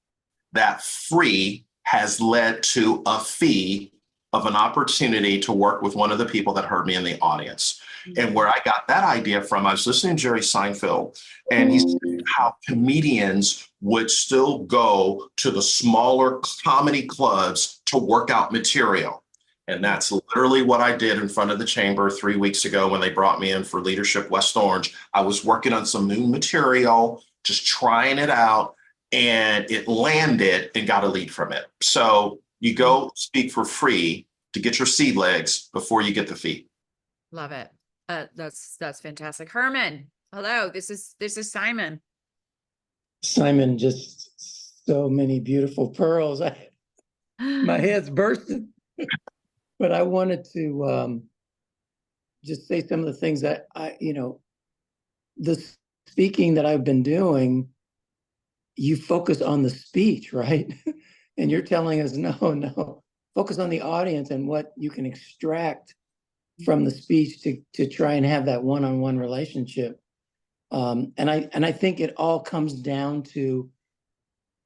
Speaker 2: That free has led to a fee of an opportunity to work with one of the people that heard me in the audience. And where I got that idea from, I was listening to Jerry Seinfeld, and he said how comedians would still go to the smaller comedy clubs to work out material. And that's literally what I did in front of the chamber 3 weeks ago when they brought me in for Leadership West Orange. I was working on some new material, just trying it out, and it landed and got a lead from it. So you go speak for free to get your sea legs before you get the feet.
Speaker 1: Love it. That's fantastic. Herman, hello. This is Simon.
Speaker 4: Simon, just so many beautiful pearls. My head's bursting. But I wanted to just say some of the things that the speaking that I've been doing, you focus on the speech, right? And you're telling us, no, focus on the audience and what you can extract from the speech to try and have that one-on-one relationship. And I think it all comes down to,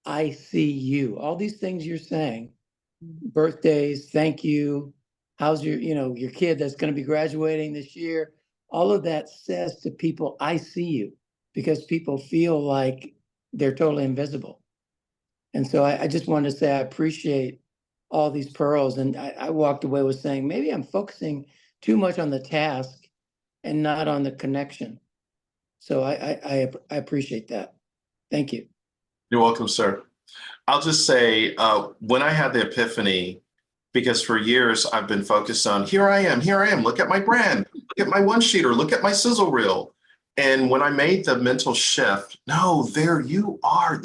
Speaker 4: I see you. All these things you're saying, birthdays, thank you. How's your kid that's going to be graduating this year? All of that says to people, I see you, because people feel like they're totally invisible. And so I just wanted to say I appreciate all these pearls. And I walked away with saying, maybe I'm focusing too much on the task and not on the connection. So I appreciate that. Thank you.
Speaker 2: You're welcome, sir. I'll just say, when I had the epiphany, because for years I've been focused on, here I am, look at my brand, look at my one-sheeter, look at my sizzle reel. And when I made the mental shift, no, there you are.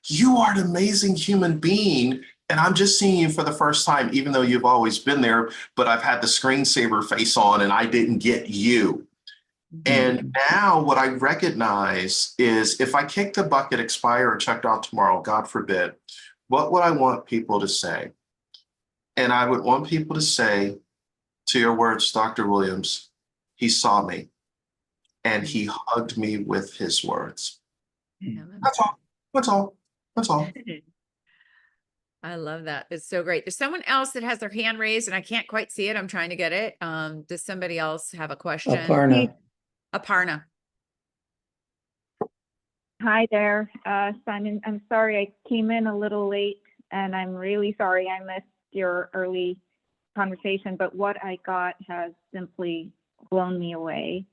Speaker 2: You are an amazing human being. And I'm just seeing you for the first time, even though you've always been there, but I've had the screensaver face on and I didn't get you. And now what I recognize is if I kick the bucket, expire, or checked out tomorrow, God forbid, what would I want people to say? And I would want people to say, to your words, Dr. Williams, he saw me and he hugged me with his words. That's all. That's all. That's all.
Speaker 1: I love that. It's so great. There's someone else that has their hand raised and I can't quite see it. I'm trying to get it. Does somebody else have a question?
Speaker 4: Aparna.
Speaker 1: Aparna.
Speaker 5: Hi there, Simon. I'm sorry I came in a little late, and I'm really sorry I missed your early conversation, but what I got has simply blown me away.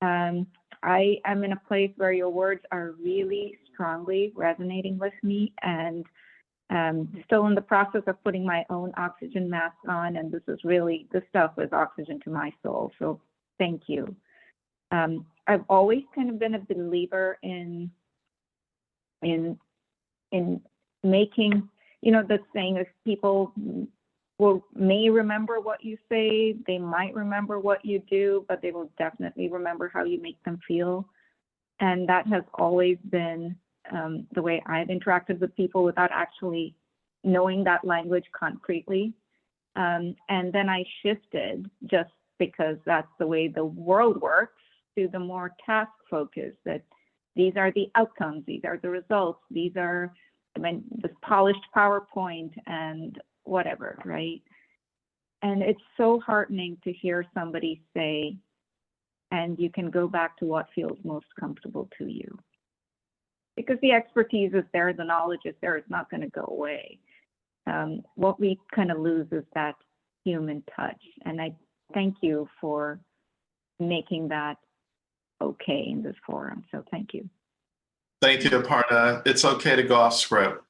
Speaker 5: I am in a place where your words are really strongly resonating with me, and still in the process of putting my own oxygen mask on, and this stuff is oxygen to my soul, so thank you. I've always kind of been a believer in making, the saying is people may remember what you say, they might remember what you do, but they will definitely remember how you make them feel. And that has always been the way I've interacted with people without actually knowing that language concretely. And then I shifted, just because that's the way the world works, to the more task focused, that these are the outcomes, these are the results, these are, this polished PowerPoint and whatever, right? And it's so heartening to hear somebody say, and you can go back to what feels most comfortable to you. Because the expertise is there, the knowledge is there, it's not going to go away. What we kind of lose is that human touch. And I thank you for making that okay in this forum. So thank you.
Speaker 2: Thank you, Aparna. It's okay to go off script,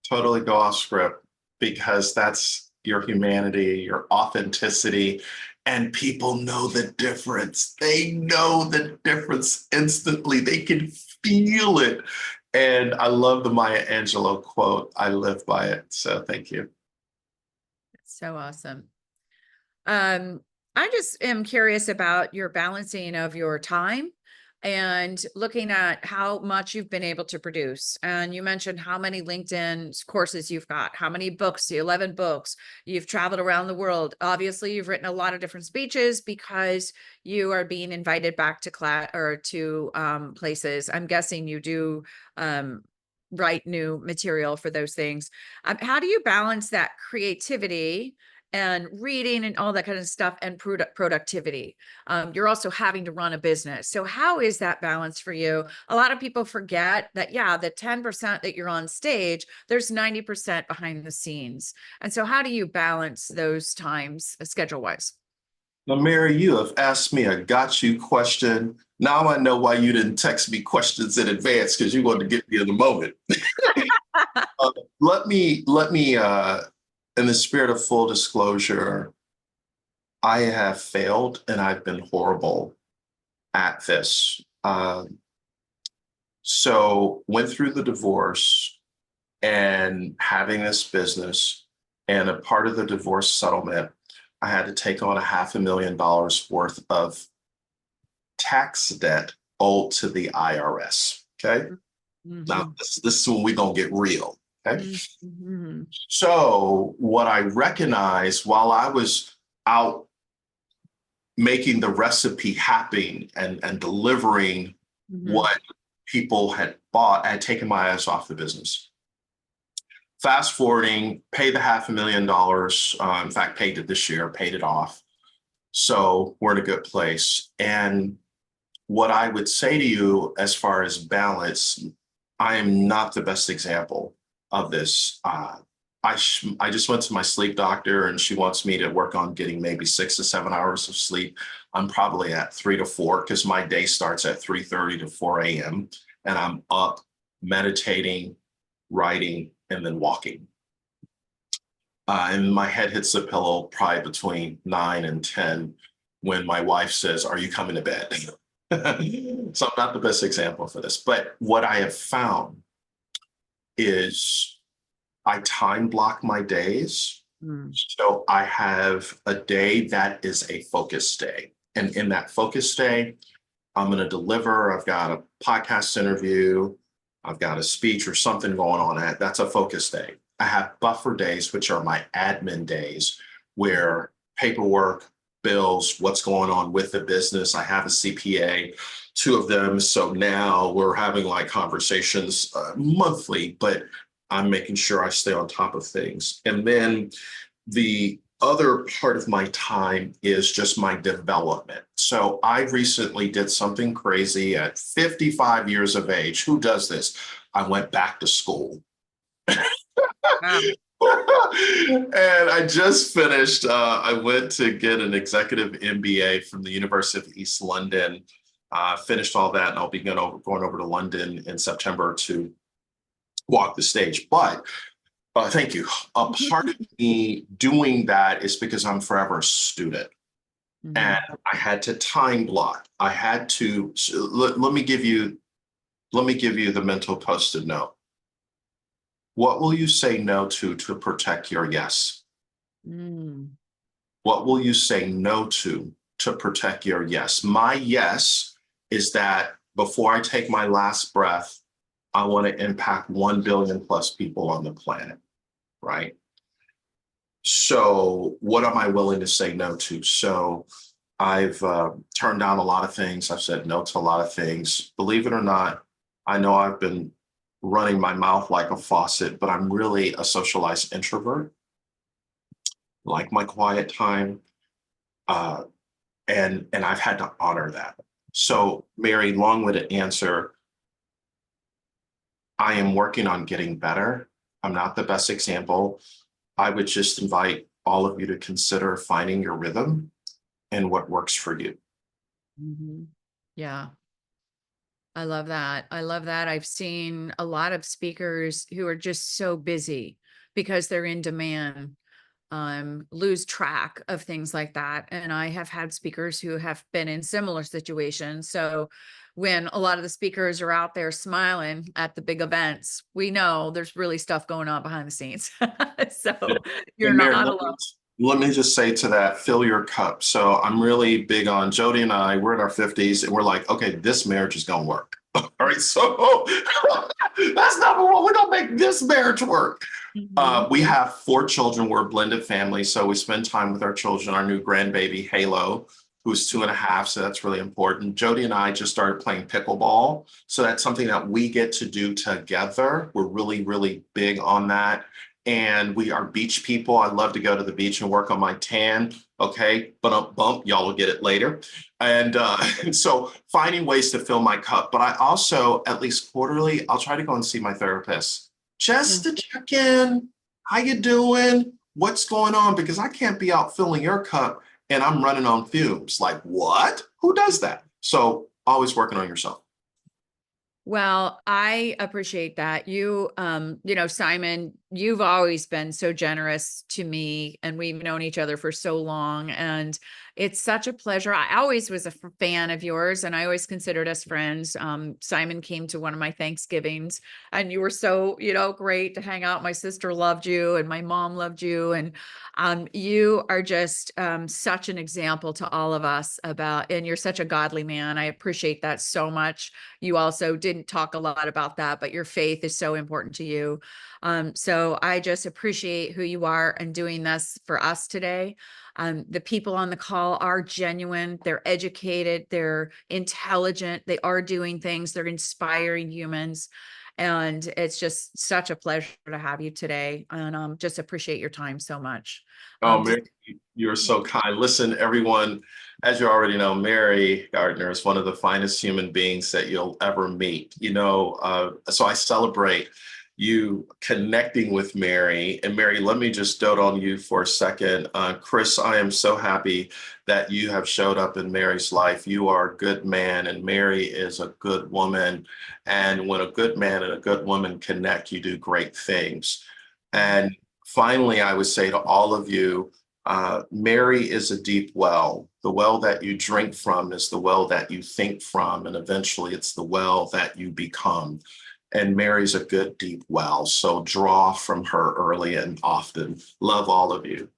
Speaker 2: totally go off script, because that's your humanity, your authenticity, and people know the difference. They know the difference instantly. They can feel it. And I love the Maya Angelou quote. I live by it. So thank you.
Speaker 1: So awesome. I just am curious about your balancing of your time and looking at how much you've been able to produce. And you mentioned how many LinkedIn courses you've got, how many books, 11 books, you've traveled around the world. Obviously, you've written a lot of different speeches because you are being invited back to class or to places. I'm guessing you do write new material for those things. How do you balance that creativity and reading and all that kind of stuff and productivity? You're also having to run a business. So how is that balance for you? A lot of people forget that, yeah, the 10% that you're on stage, there's 90% behind the scenes. And so how do you balance those times schedule wise?
Speaker 2: Now, Mary, you have asked me a got you question. Now I know why you didn't text me questions in advance, because you wanted to get me in the moment. Let me, in the spirit of full disclosure, I have failed and I've been horrible at this. So went through the divorce and having this business, and a part of the divorce settlement, I had to take on $500,000 worth of tax debt owed to the IRS. Okay. Mm-hmm. Now this is when we're gonna get real. Okay. Mm-hmm. So what I recognized while I was out making the recipe happen and delivering what people had bought, I had taken my ass off the business. Fast forwarding, pay the $500,000. In fact, paid it this year, paid it off. So we're in a good place. And what I would say to you as far as balance, I am not the best example of this. I just went to my sleep doctor, and she wants me to work on getting maybe 6 to 7 hours of sleep. I'm probably at 3 to 4 because my day starts at 3:30 to 4 a.m. and I'm up meditating, writing, and then walking. And my head hits the pillow probably between 9 and 10 when my wife says, "Are you coming to bed?" So I'm not the best example for this. But what I have found is I time block my days. So I have a day that is a focus day. And in that focus day, I'm going to deliver. I've got a podcast interview. I've got a speech or something going on. That's a focus day. I have buffer days, which are my admin days, where paperwork, bills, what's going on with the business. I have a CPA, 2 of them. So now we're having like conversations monthly, but I'm making sure I stay on top of things. And then the other part of my time is just my development. So I recently did something crazy at 55 years of age. Who does this? I went back to school.
Speaker 1: Wow.
Speaker 2: And I just finished, I went to get an executive MBA from the University of East London, finished all that, and I'll be going over to London in September to walk the stage. But thank you. A part of me doing that is because I'm forever a student. And I had to time block. I had to, let me give you the mental post-it note. What will you say no to protect your yes? What will you say no to protect your yes? My yes is that before I take my last breath, I want to impact 1 billion plus people on the planet, right? So what am I willing to say no to? So I've turned down a lot of things. I've said no to a lot of things. Believe it or not, I know I've been running my mouth like a faucet, but I'm really a socialized introvert, like my quiet time. And I've had to honor that. So Mary, long-winded answer, I am working on getting better. I'm not the best example. I would just invite all of you to consider finding your rhythm and what works for you.
Speaker 1: Yeah. I love that. I love that. I've seen a lot of speakers who are just so busy because they're in demand, lose track of things like that. And I have had speakers who have been in similar situations. So when a lot of the speakers are out there smiling at the big events, we know there's really stuff going on behind the scenes. So you're
Speaker 2: Mary,
Speaker 1: not alone.
Speaker 2: let me just say to that, fill your cup. So I'm really big on Jody and I, we're in our 50s and we're like, okay, this marriage is going to work. All right. So that's number one. We're going to make this marriage work. We have 4 children. We're a blended family. So we spend time with our children, our new grandbaby, Halo, who's 2.5. So that's really important. Jody and I just started playing pickleball. So that's something that we get to do together. We're really, really big on that. And we are beach people. I love to go to the beach and work on my tan. Okay, bump, y'all will get it later. And so finding ways to fill my cup. But I also, at least quarterly, I'll try to go and see my therapist just to check in. How you doing? What's going on? Because I can't be out filling your cup and I'm running on fumes. Like, what? Who does that? So always working on yourself.
Speaker 1: Well, I appreciate that. You know, Simon, you've always been so generous to me, and we've known each other for so long, and it's such a pleasure. I always was a fan of yours, and I always considered us friends. Simon came to one of my Thanksgivings, and you were so, you know, great to hang out. My sister loved you, and my mom loved you, and you are just such an example to all of us and you're such a godly man. I appreciate that so much. You also didn't talk a lot about that, but your faith is so important to you. So I just appreciate who you are and doing this for us today. The people on the call are genuine, they're educated, they're intelligent, they are doing things, they're inspiring humans. And it's just such a pleasure to have you today. And just appreciate your time so much.
Speaker 2: Oh, Mary, you're so kind. Listen, everyone, as you already know, Mary Gardner is one of the finest human beings that you'll ever meet. You know, so I celebrate you connecting with Mary. And Mary, let me just dote on you for a second. Chris, I am so happy that you have showed up in Mary's life. You are a good man and Mary is a good woman. And when a good man and a good woman connect, you do great things. And finally, I would say to all of you, Mary is a deep well. The well that you drink from is the well that you think from, and eventually it's the well that you become. And Mary's a good deep well, so draw from her early and often. Love all of you.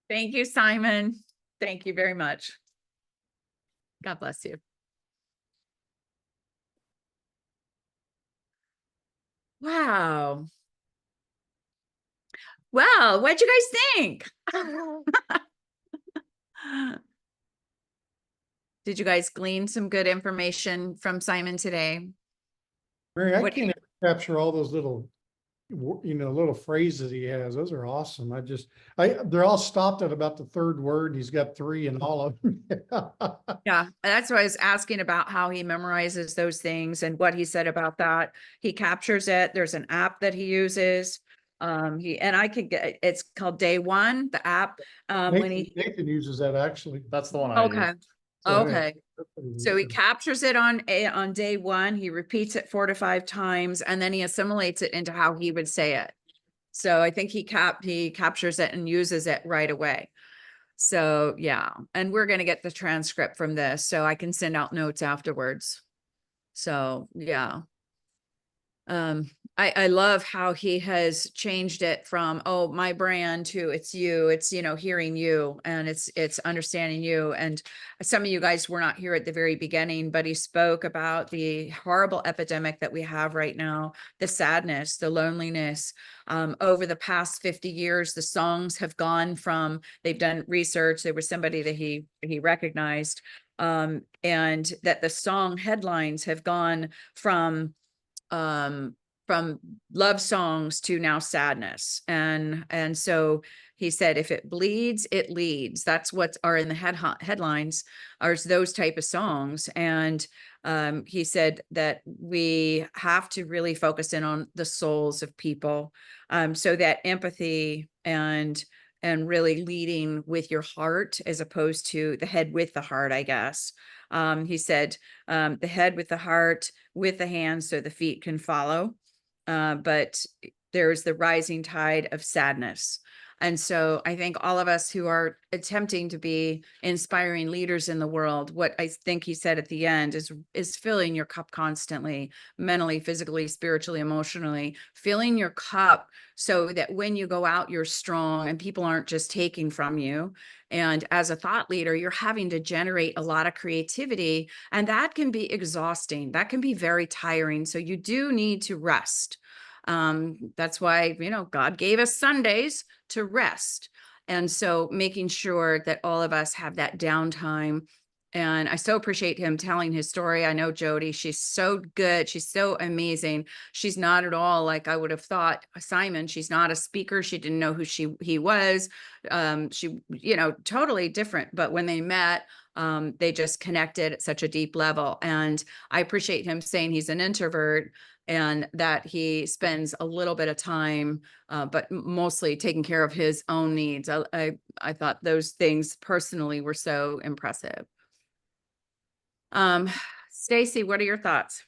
Speaker 1: Thank you, Simon. Thank you very much. God bless you. Wow. Well, what'd you guys think? Did you guys glean some good information from Simon today?
Speaker 6: Mary, I
Speaker 1: What-
Speaker 6: can't capture all those little little phrases he has. Those are awesome. They're all stopped at about the third word. He's got 3 in all of them.
Speaker 1: Yeah, that's why I was asking about how he memorizes those things and what he said about that. He captures it. There's an app that he uses. I could get, it's called Day One, the app. When he,
Speaker 6: Nathan uses that actually.
Speaker 7: That's the one I
Speaker 1: okay,
Speaker 7: use.
Speaker 1: okay.
Speaker 6: That's what he
Speaker 1: So he
Speaker 6: uses.
Speaker 1: captures it on day one, he repeats it 4 to 5 times, and then he assimilates it into how he would say it. So I think he captures it and uses it right away. So yeah, and we're gonna get the transcript from this, so I can send out notes afterwards. So yeah. I love how he has changed it from, oh, my brand to it's you, it's, hearing you, and it's understanding you. And some of you guys were not here at the very beginning, but he spoke about the horrible epidemic that we have right now, the sadness, the loneliness. Over the past 50 years, the songs have gone from, they've done research. There was somebody that he recognized, and that the song headlines have gone from love songs to now sadness. And so he said, if it bleeds, it leads. That's what are in the headlines, are those type of songs. And he said that we have to really focus in on the souls of people, so that empathy and really leading with your heart as opposed to the head with the heart, I guess. He said, the head with the heart, with the hands so the feet can follow. But there's the rising tide of sadness. And so I think all of us who are attempting to be inspiring leaders in the world, what I think he said at the end is filling your cup constantly, mentally, physically, spiritually, emotionally, filling your cup so that when you go out, you're strong and people aren't just taking from you. And as a thought leader, you're having to generate a lot of creativity, and that can be exhausting. That can be very tiring. So you do need to rest. That's why, God gave us Sundays to rest. And so making sure that all of us have that downtime. And I so appreciate him telling his story. I know Jody, she's so good. She's so amazing. She's not at all like I would have thought Simon. She's not a speaker. She didn't know who he was. She, totally different. But when they met, they just connected at such a deep level. And I appreciate him saying he's an introvert and that he spends a little bit of time, but mostly taking care of his own needs. I thought those things personally were so impressive. Stacy, what are your thoughts?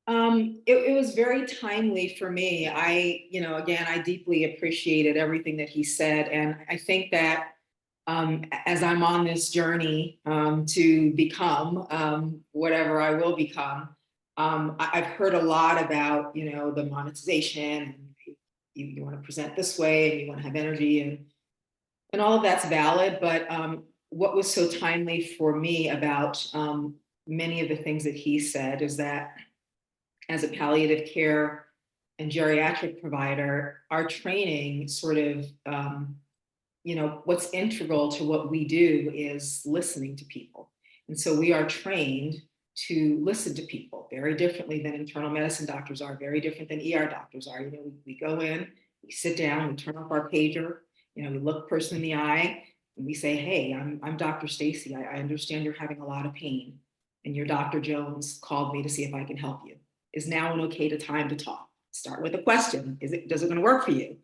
Speaker 8: It was very timely for me. Again, I deeply appreciated everything that he said. And I think that as I'm on this journey to become whatever I will become, I've heard a lot about, the monetization, and you want to present this way and you want to have energy and all of that's valid. But what was so timely for me about many of the things that he said is that as a palliative care and geriatric provider, our training sort of, what's integral to what we do is listening to people. And so we are trained to listen to people very differently than internal medicine doctors are, very different than ER doctors are. We go in, we sit down, we turn off our pager, we look person in the eye, and we say, hey, I'm Dr. Stacy. I understand you're having a lot of pain, and your Dr. Jones called me to see if I can help you. Is now an okay time to talk? Start with a question. Does it going to work for you?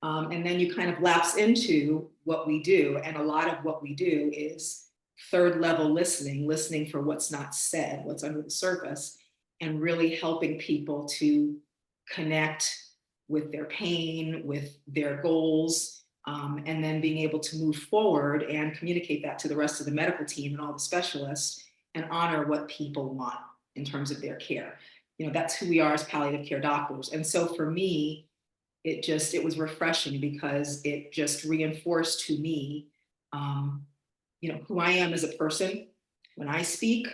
Speaker 8: And then you kind of lapse into what we do. And a lot of what we do is third level listening for what's not said, what's under the surface, and really helping people to connect with their pain, with their goals, and then being able to move forward and communicate that to the rest of the medical team and all the specialists and honor what people want in terms of their care. That's who we are as palliative care doctors. And so for me, it was refreshing because it just reinforced to me, who I am as a person when I speak,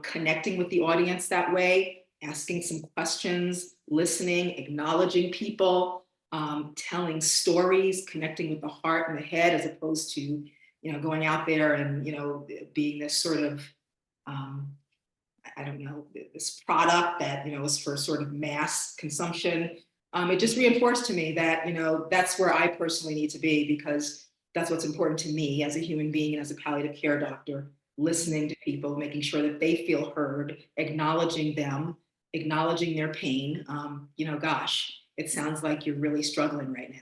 Speaker 8: connecting with the audience that way, asking some questions, listening, acknowledging people, telling stories, connecting with the heart and the head, as opposed to, going out there and, being this sort of, I don't know, this product that, was for sort of mass consumption. It just reinforced to me that, that's where I personally need to be, because that's what's important to me as a human being and as a palliative care doctor, listening to people, making sure that they feel heard, acknowledging them, acknowledging their pain. Gosh, it sounds like you're really struggling right now.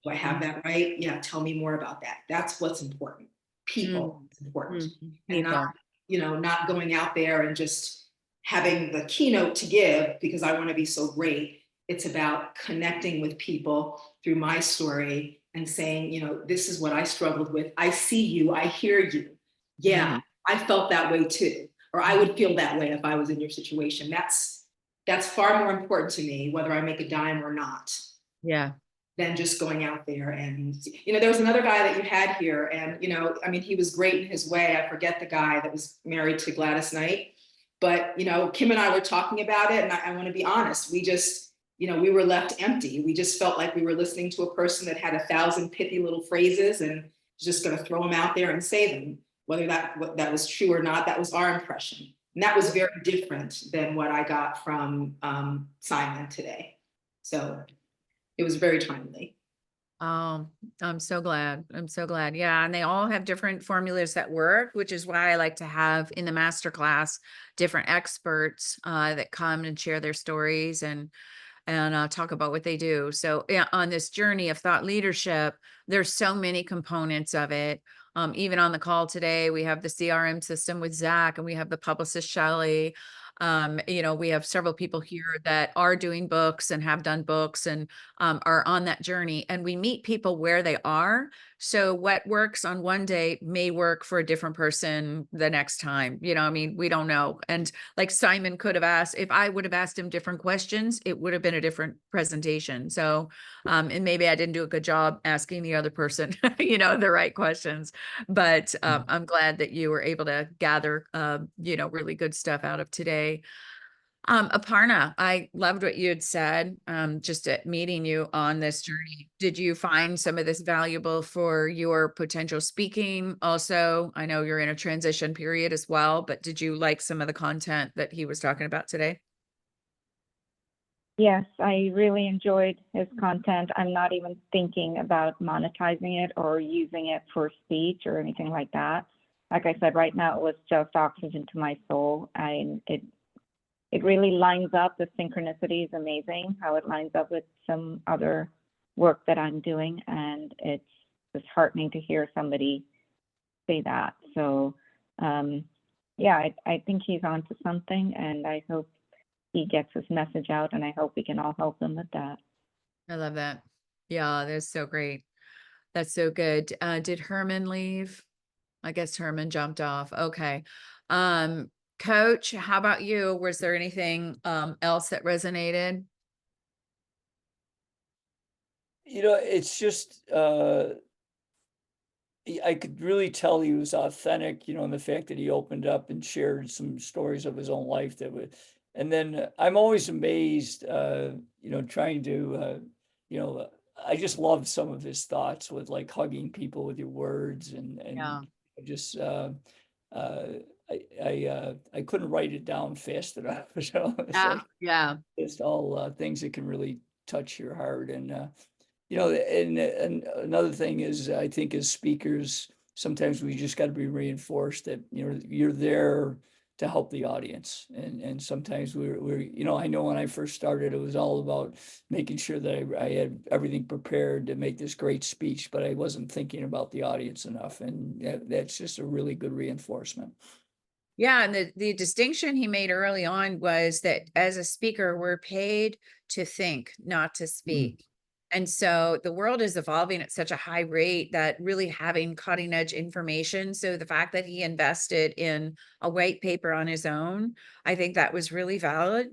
Speaker 8: Do I have that right? Yeah, tell me more about that. That's what's important. People is important. And not, not going out there and just having the keynote to give because I want to be so great. It's about connecting with people through my story and saying, this is what I struggled with. I see you. I hear you. Yeah, I felt that way too. Or I would feel that way if I was in your situation. That's far more important to me, whether I make a dime or not.
Speaker 1: Yeah.
Speaker 8: Than just going out there. And, there was another guy that you had here, and, he was great in his way. I forget the guy that was married to Gladys Knight, but, Kim and I were talking about it, and I want to be honest, we just, we were left empty. We just felt like we were listening to a person that had 1,000 pithy little phrases and just going to throw them out there and say them, whether that was true or not. That was our impression. And that was very different than what I got from Simon today. So it was very timely.
Speaker 1: Oh, I'm so glad. I'm so glad. Yeah. And they all have different formulas that work, which is why I like to have in the masterclass different experts that come and share their stories and talk about what they do. So yeah, on this journey of thought leadership, there's so many components of it. Even on the call today, we have the CRM system with Zach, and we have the publicist Shelley. We have several people here that are doing books and have done books and are on that journey, and we meet people where they are. So what works on one day may work for a different person the next time. We don't know. And like Simon could have asked, if I would have asked him different questions, it would have been a different presentation. So, and maybe I didn't do a good job asking the other person, the right questions, but I'm glad that you were able to gather, really good stuff out of today. Aparna, I loved what you had said, just at meeting you on this journey. Did you find some of this valuable for your potential speaking? Also, I know you're in a transition period as well, but did you like some of the content that he was talking about today?
Speaker 5: Yes, I really enjoyed his content. I'm not even thinking about monetizing it or using it for speech or anything like that. Like I said, right now it was just oxygen to my soul. It really lines up. The synchronicity is amazing, how it lines up with some other work that I'm doing. And it's disheartening to hear somebody say that. So, I think he's onto something, and I hope he gets his message out, and I hope we can all help him with that.
Speaker 1: I love that. Yeah, that's so great. That's so good. Did Herman leave? I guess Herman jumped off. Okay. Coach, how about you? Was there anything else that resonated?
Speaker 3: It's just, I could really tell he was authentic, in the fact that he opened up and shared some stories of his own life and then I'm always amazed, trying to, I just love some of his thoughts with like hugging people with your words and
Speaker 1: Yeah.
Speaker 3: just, I couldn't write it down fast enough. So it's like, it's all things that can really touch your heart. And, and another thing is, I think as speakers, sometimes we just got to be reinforced that, you're there to help the audience. And sometimes we're, I know when I first started, it was all about making sure that I had everything prepared to make this great speech, but I wasn't thinking about the audience enough. And that's just a really good reinforcement.
Speaker 1: Yeah. And the distinction he made early on was that as a speaker, we're paid to think, not to speak. And so the world is evolving at such a high rate that really having cutting edge information. So the fact that he invested in a white paper on his own, I think that was really valid.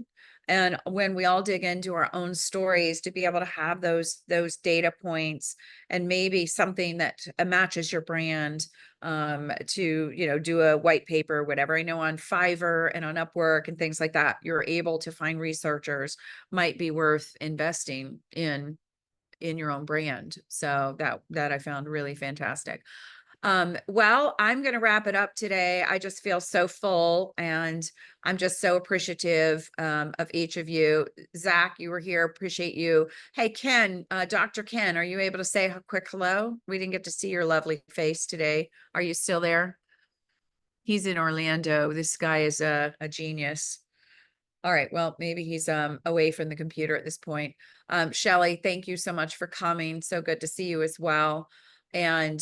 Speaker 1: And when we all dig into our own stories, to be able to have those data points and maybe something that matches your brand, to, do a white paper, whatever. I know on Fiverr and on Upwork and things like that, you're able to find researchers, might be worth investing in your own brand. So that I found really fantastic. Well, I'm going to wrap it up today. I just feel so full, and I'm just so appreciative of each of you. Zach, you were here. Appreciate you. Hey, Ken, Dr. Ken, are you able to say a quick hello? We didn't get to see your lovely face today. Are you still there? He's in Orlando. This guy is a genius. All right, well, maybe he's away from the computer at this point. Shelley, thank you so much for coming. So good to see you as well. And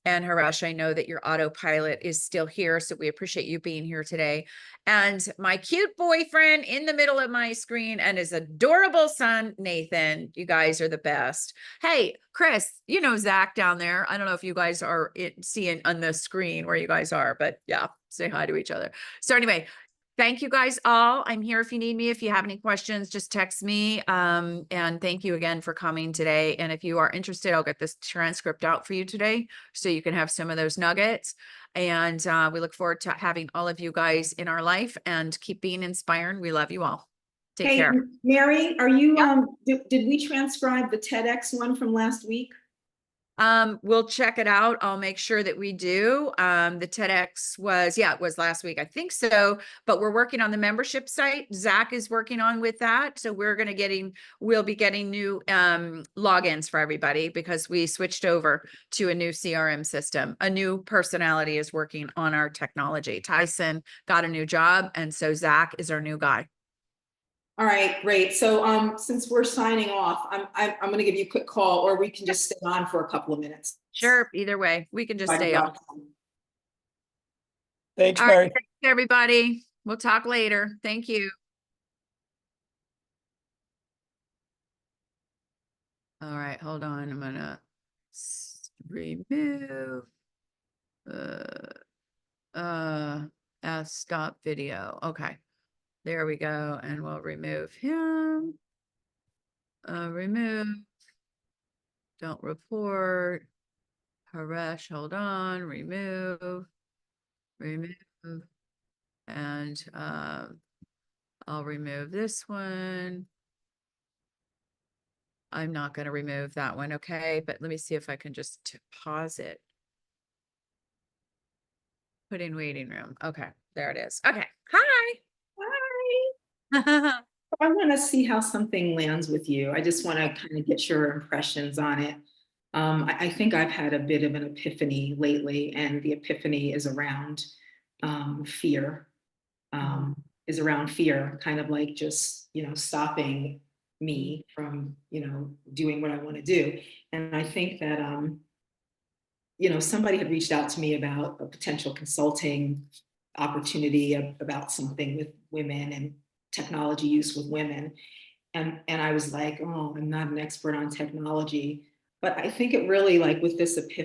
Speaker 1: Harash, I know that your autopilot is still here, so we appreciate you being here today. And my cute boyfriend in the middle of my screen and his adorable son, Nathan. You guys are the best. Hey, Chris, you know Zach down there. I don't know if you guys are seeing on the screen where you guys are, but yeah, say hi to each other. So anyway, thank you guys all. I'm here if you need me. If you have any questions, just text me. And thank you again for coming today. And if you are interested, I'll get this transcript out for you today so you can have some of those nuggets. And we look forward to having all of you guys in our life, and keep being inspiring. We love you all. Take
Speaker 8: Hey,
Speaker 1: care.
Speaker 8: Mary, are you, did we transcribe the TEDx one from last week?
Speaker 1: We'll check it out. I'll make sure that we do. The TEDx was, it was last week. I think so, but we're working on the membership site. Zach is working on with that. So we'll be getting new logins for everybody, because we switched over to a new CRM system. A new personality is working on our technology. Tyson got a new job, and so Zach is our new guy.
Speaker 8: All right, great. So since we're signing off, I'm going to give you a quick call, or we can just stay on for a couple of minutes.
Speaker 1: Sure. Either way, we can just stay on.
Speaker 3: Thanks,
Speaker 1: All
Speaker 3: Mary.
Speaker 1: right, thanks, everybody. We'll talk later. Thank you. All right, hold on. I'm gonna remove stop video. Okay, there we go. And we'll remove him. Remove. Don't report. Haresh, hold on. Remove. And I'll remove this one. I'm not going to remove that one. Okay, but let me see if I can just pause it. Put in waiting room. Okay, there it is. Okay. Hi.
Speaker 8: Hi. I want to see how something lands with you. I just want to kind of get your impressions on it. I think I've had a bit of an epiphany lately, and the epiphany is around fear. Is around fear, kind of like just, stopping me from, doing what I want to do. And I think that, somebody had reached out to me about a potential consulting opportunity about something with women and technology use with women. And I was like, oh, I'm not an expert on technology. But I think it really, like with this epiphany,